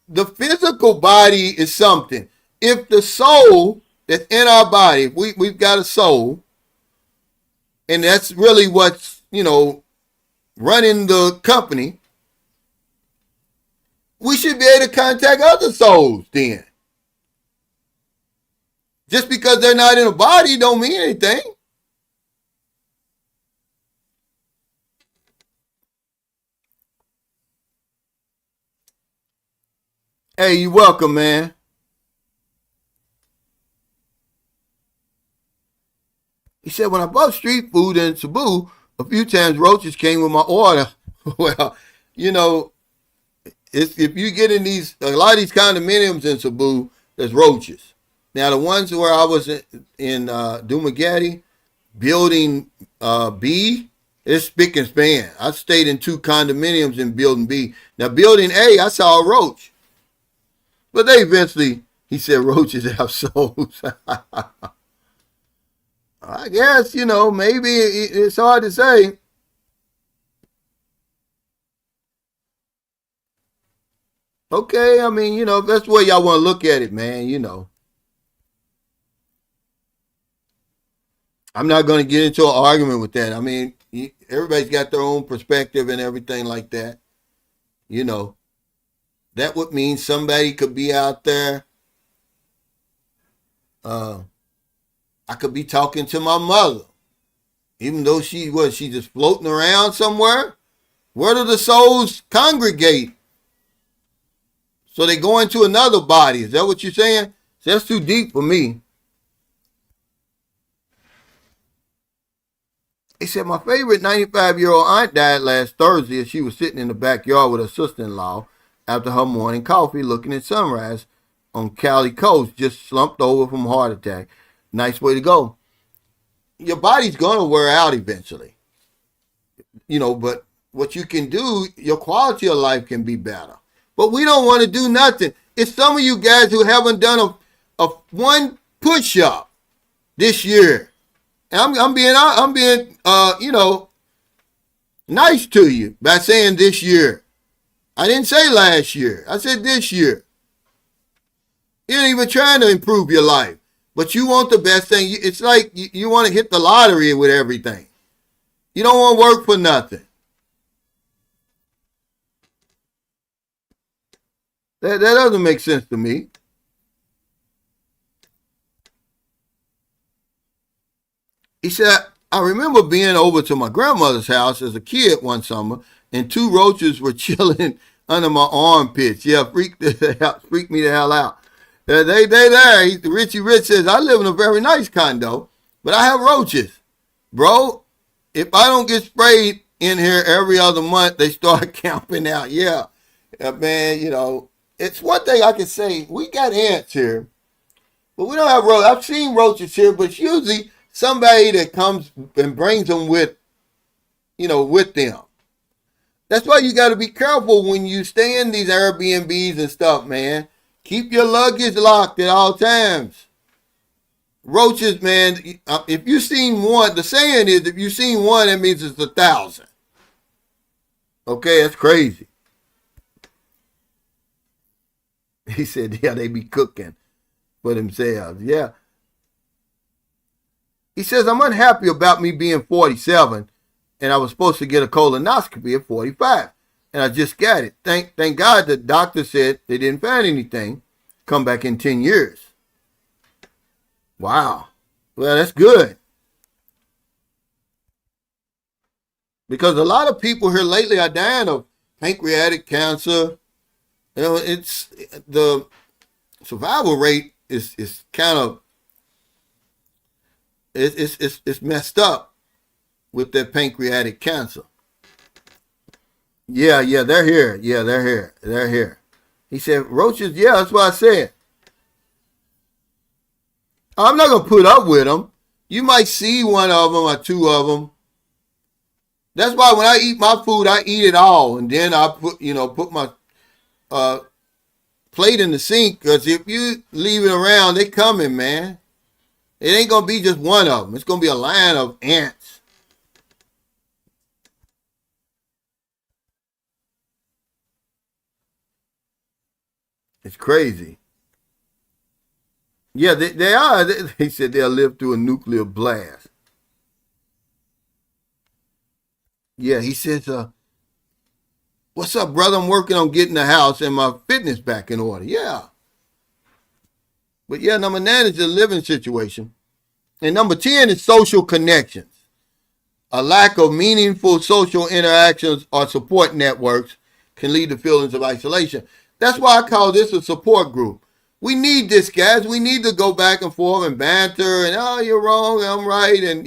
the physical body is something. If the soul that's in our body, we've got a soul, and that's really what's, running the company, we should be able to contact other souls then. Just because they're not in a body don't mean anything. Hey, you're welcome, man. He said, when I bought street food in Cebu, a few times roaches came with my order. Well, if you get in a lot of these condominiums in Cebu, there's roaches. Now, the ones where I was in Dumaguete, building B, it's spick and span. I stayed in 2 condominiums in building B. Now, building A, I saw a roach. But they eventually, he said, roaches have souls. I guess, maybe it's hard to say. Okay, I mean, if that's the way y'all want to look at it, man, I'm not going to get into an argument with that. I mean, everybody's got their own perspective and everything like that. That would mean somebody could be out there. I could be talking to my mother, even though she just floating around somewhere. Where do the souls congregate? So they go into another body. Is that what you're saying? So that's too deep for me. He said, my favorite 95-year-old aunt died last Thursday as she was sitting in the backyard with her sister-in-law after her morning coffee looking at sunrise on Cali Coast, just slumped over from a heart attack. Nice way to go. Your body's going to wear out eventually. But what you can do, your quality of life can be better. But we don't want to do nothing. It's some of you guys who haven't done a one push-up this year. And I'm being nice to you by saying this year. I didn't say last year. I said this year. You ain't even trying to improve your life. But you want the best thing. It's like you want to hit the lottery with everything. You don't want to work for nothing. That doesn't make sense to me. He said, I remember being over to my grandmother's house as a kid one summer, and 2 roaches were chilling under my armpits. Yeah, freaked me the hell out. They there. Richie Rich says, I live in a very nice condo, but I have roaches. Bro, if I don't get sprayed in here every other month, they start camping out. Yeah, man, it's one thing I can say. We got ants here, but we don't have roaches. I've seen roaches here, but it's usually somebody that comes and brings them with them. That's why you got to be careful when you stay in these Airbnbs and stuff, man. Keep your luggage locked at all times. Roaches, man, if you've seen one, the saying is, if you've seen one, that means it's 1,000. Okay, that's crazy. He said, yeah, they be cooking for themselves. Yeah. He says, I'm unhappy about me being 47, and I was supposed to get a colonoscopy at 45, and I just got it. Thank God the doctor said they didn't find anything. Come back in 10 years. Wow. Well, that's good. Because a lot of people here lately are dying of pancreatic cancer. It's the survival rate is kind of it's messed up with that pancreatic cancer. Yeah, they're here. Yeah, they're here. He said, roaches, yeah, that's what I said. I'm not going to put up with them. You might see one of them or 2 of them. That's why when I eat my food, I eat it all. And then I put my plate in the sink. Because if you leave it around, they coming, man. It ain't going to be just one of them. It's going to be a line of ants. It's crazy. Yeah, they are. They said they'll live through a nuclear blast. Yeah, he says, what's up, brother? I'm working on getting the house and my fitness back in order. Yeah. But yeah, number 9 is the living situation. And number 10 is social connections. A lack of meaningful social interactions or support networks can lead to feelings of isolation. That's why I call this a support group. We need this, guys. We need to go back and forth and banter and, oh, you're wrong, I'm right. And,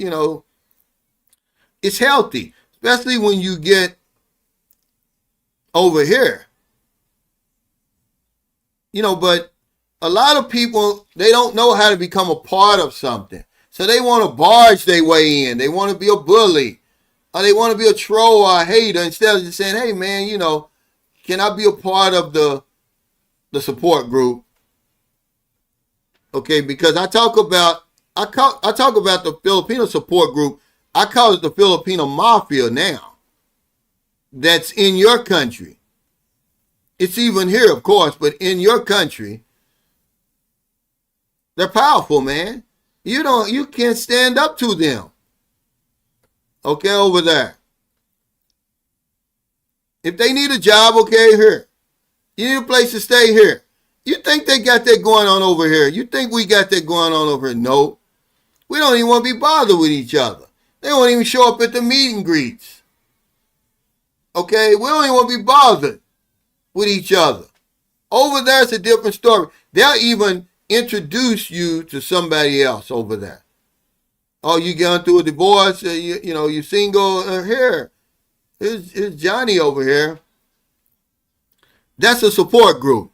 it's healthy, especially when you get over here. But a lot of people, they don't know how to become a part of something. So they want to barge their way in. They want to be a bully. Or they want to be a troll or a hater instead of just saying, hey, man, can I be a part of the support group? Okay, because I talk about the Filipino support group. I call it the Filipino Mafia now. That's in your country. It's even here, of course, but in your country, they're powerful, man. You can't stand up to them. Okay, over there. If they need a job, okay, here. You need a place to stay here. You think they got that going on over here? You think we got that going on over here? No. We don't even want to be bothered with each other. They won't even show up at the meet and greets. Okay, we don't even want to be bothered with each other. Over there, it's a different story. They'll even introduce you to somebody else over there. Oh, you going through a divorce? You single? Here's Johnny over here. That's a support group.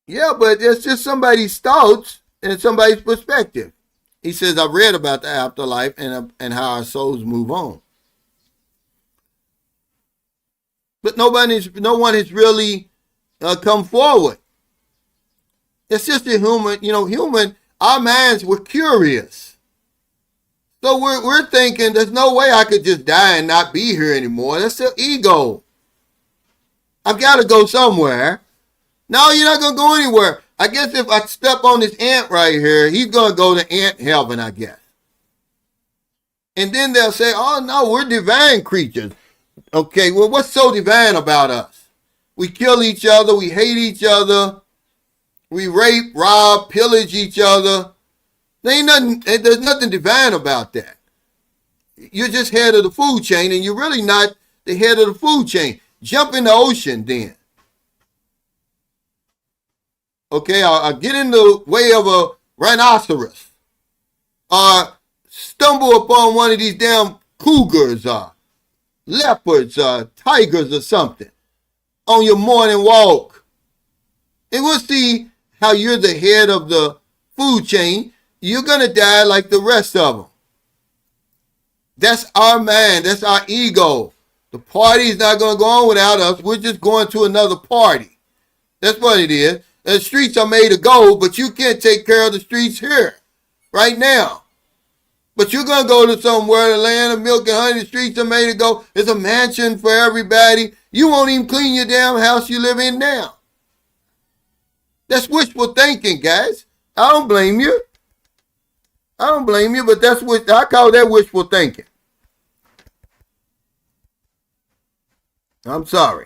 Yeah, but it's just somebody's thoughts and somebody's perspective. He says, I've read about the afterlife and how our souls move on. But no one has really come forward. It's just a human, our minds were curious. So we're thinking there's no way I could just die and not be here anymore. That's the ego. I've got to go somewhere. No, you're not going to go anywhere. I guess if I step on this ant right here, he's going to go to ant heaven, I guess. And then they'll say, oh, no, we're divine creatures. Okay, well, what's so divine about us? We kill each other. We hate each other. We rape, rob, pillage each other. There's nothing divine about that. You're just head of the food chain, and you're really not the head of the food chain. Jump in the ocean then. Okay, I'll get in the way of a rhinoceros. Or stumble upon one of these damn cougars or leopards or tigers or something on your morning walk. And we'll see how you're the head of the food chain. You're going to die like the rest of them. That's our mind. That's our ego. The party is not going to go on without us. We're just going to another party. That's what it is. The streets are made to go, but you can't take care of the streets here, right now. But you're going to go to somewhere, the land of milk and honey, the streets are made to go. There's a mansion for everybody. You won't even clean your damn house you live in now. That's wishful thinking, guys. I don't blame you. But that's what I call that wishful thinking. I'm sorry.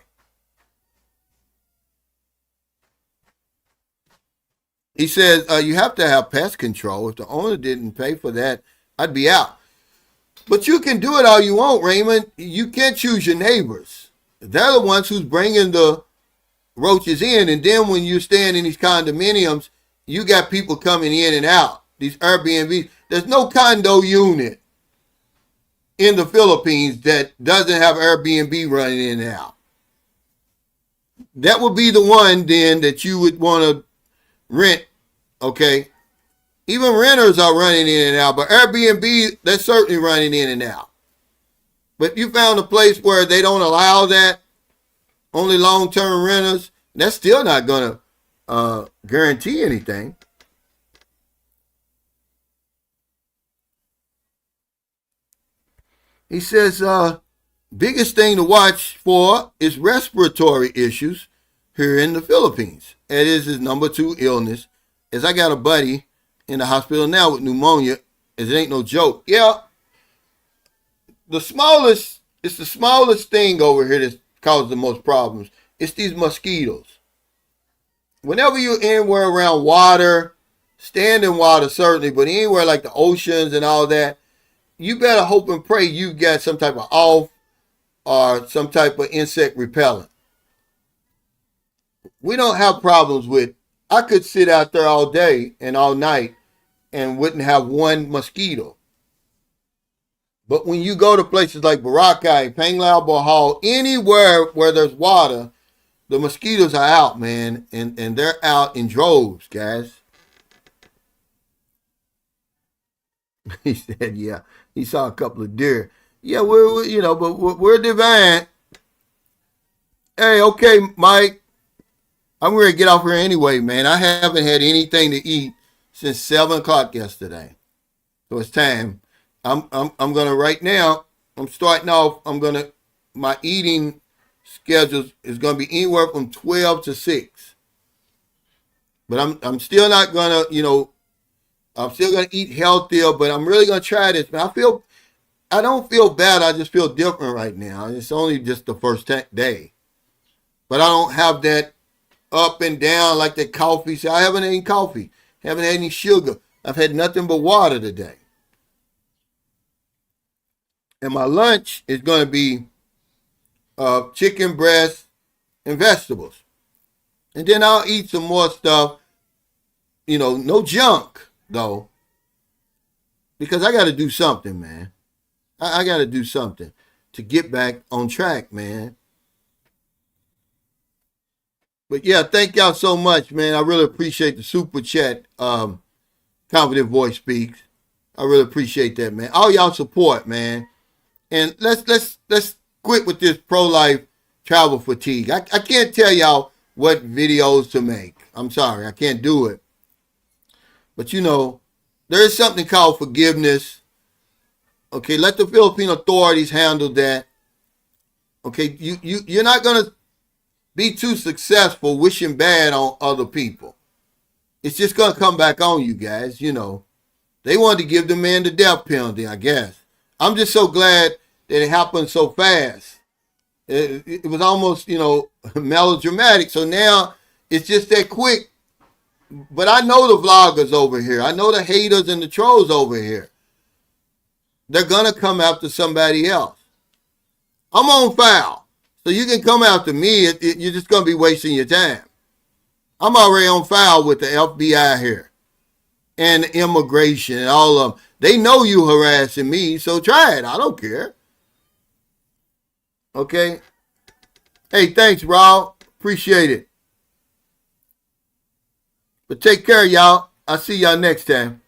He says, you have to have pest control. If the owner didn't pay for that, I'd be out. But you can do it all you want, Raymond. You can't choose your neighbors. They're the ones who's bringing the roaches in. And then when you're staying in these condominiums, you got people coming in and out. These Airbnbs. There's no condo unit in the Philippines that doesn't have Airbnb running in and out. That would be the one then that you would want to rent. Okay, even renters are running in and out, but Airbnb, they're certainly running in and out. But you found a place where they don't allow that, only long-term renters, that's still not going to guarantee anything. He says, Biggest thing to watch for is respiratory issues here in the Philippines. It is his number 2 illness. As I got a buddy in the hospital now with pneumonia, as it ain't no joke. Yeah, it's the smallest thing over here that causes the most problems. It's these mosquitoes. Whenever you're anywhere around water, stand in water certainly, but anywhere like the oceans and all that, you better hope and pray you got some type of off or some type of insect repellent. We don't have problems with, I could sit out there all day and all night and wouldn't have one mosquito. But when you go to places like Boracay, Panglao, Bohol, anywhere where there's water, the mosquitoes are out, man, and they're out in droves, guys. He said, yeah, he saw a couple of deer. Yeah, we're divine. Hey, okay, Mike, I'm ready to get off here anyway, man. I haven't had anything to eat since 7 o'clock yesterday, so it's time. I'm gonna right now. I'm starting off. My eating schedule is gonna be anywhere from 12 to 6. But I'm still not gonna, I'm still gonna eat healthier. But I'm really gonna try this. Man, I don't feel bad. I just feel different right now. It's only just the first day, but I don't have that up and down like that coffee. So I haven't eaten coffee. Haven't had any sugar. I've had nothing but water today. And my lunch is going to be chicken breast and vegetables. And then I'll eat some more stuff, no junk, though. Because I got to do something, man. I got to do something to get back on track, man. But yeah, thank y'all so much, man. I really appreciate the super chat. Confident Voice Speaks. I really appreciate that, man. All y'all support, man. And let's quit with this pro-life travel fatigue. I can't tell y'all what videos to make. I'm sorry, I can't do it. But there is something called forgiveness. Okay, let the Philippine authorities handle that. Okay, you're not gonna be too successful wishing bad on other people. It's just gonna come back on you guys. They wanted to give the man the death penalty, I guess. I'm just so glad that it happened so fast. It was almost, melodramatic. So now it's just that quick. But I know the vloggers over here. I know the haters and the trolls over here. They're going to come after somebody else. I'm on file. So you can come after me. You're just going to be wasting your time. I'm already on file with the FBI here. And immigration and all of them. They know you harassing me, so try it. I don't care. Okay? Hey, thanks, Rob. Appreciate it. But take care, y'all. I'll see y'all next time.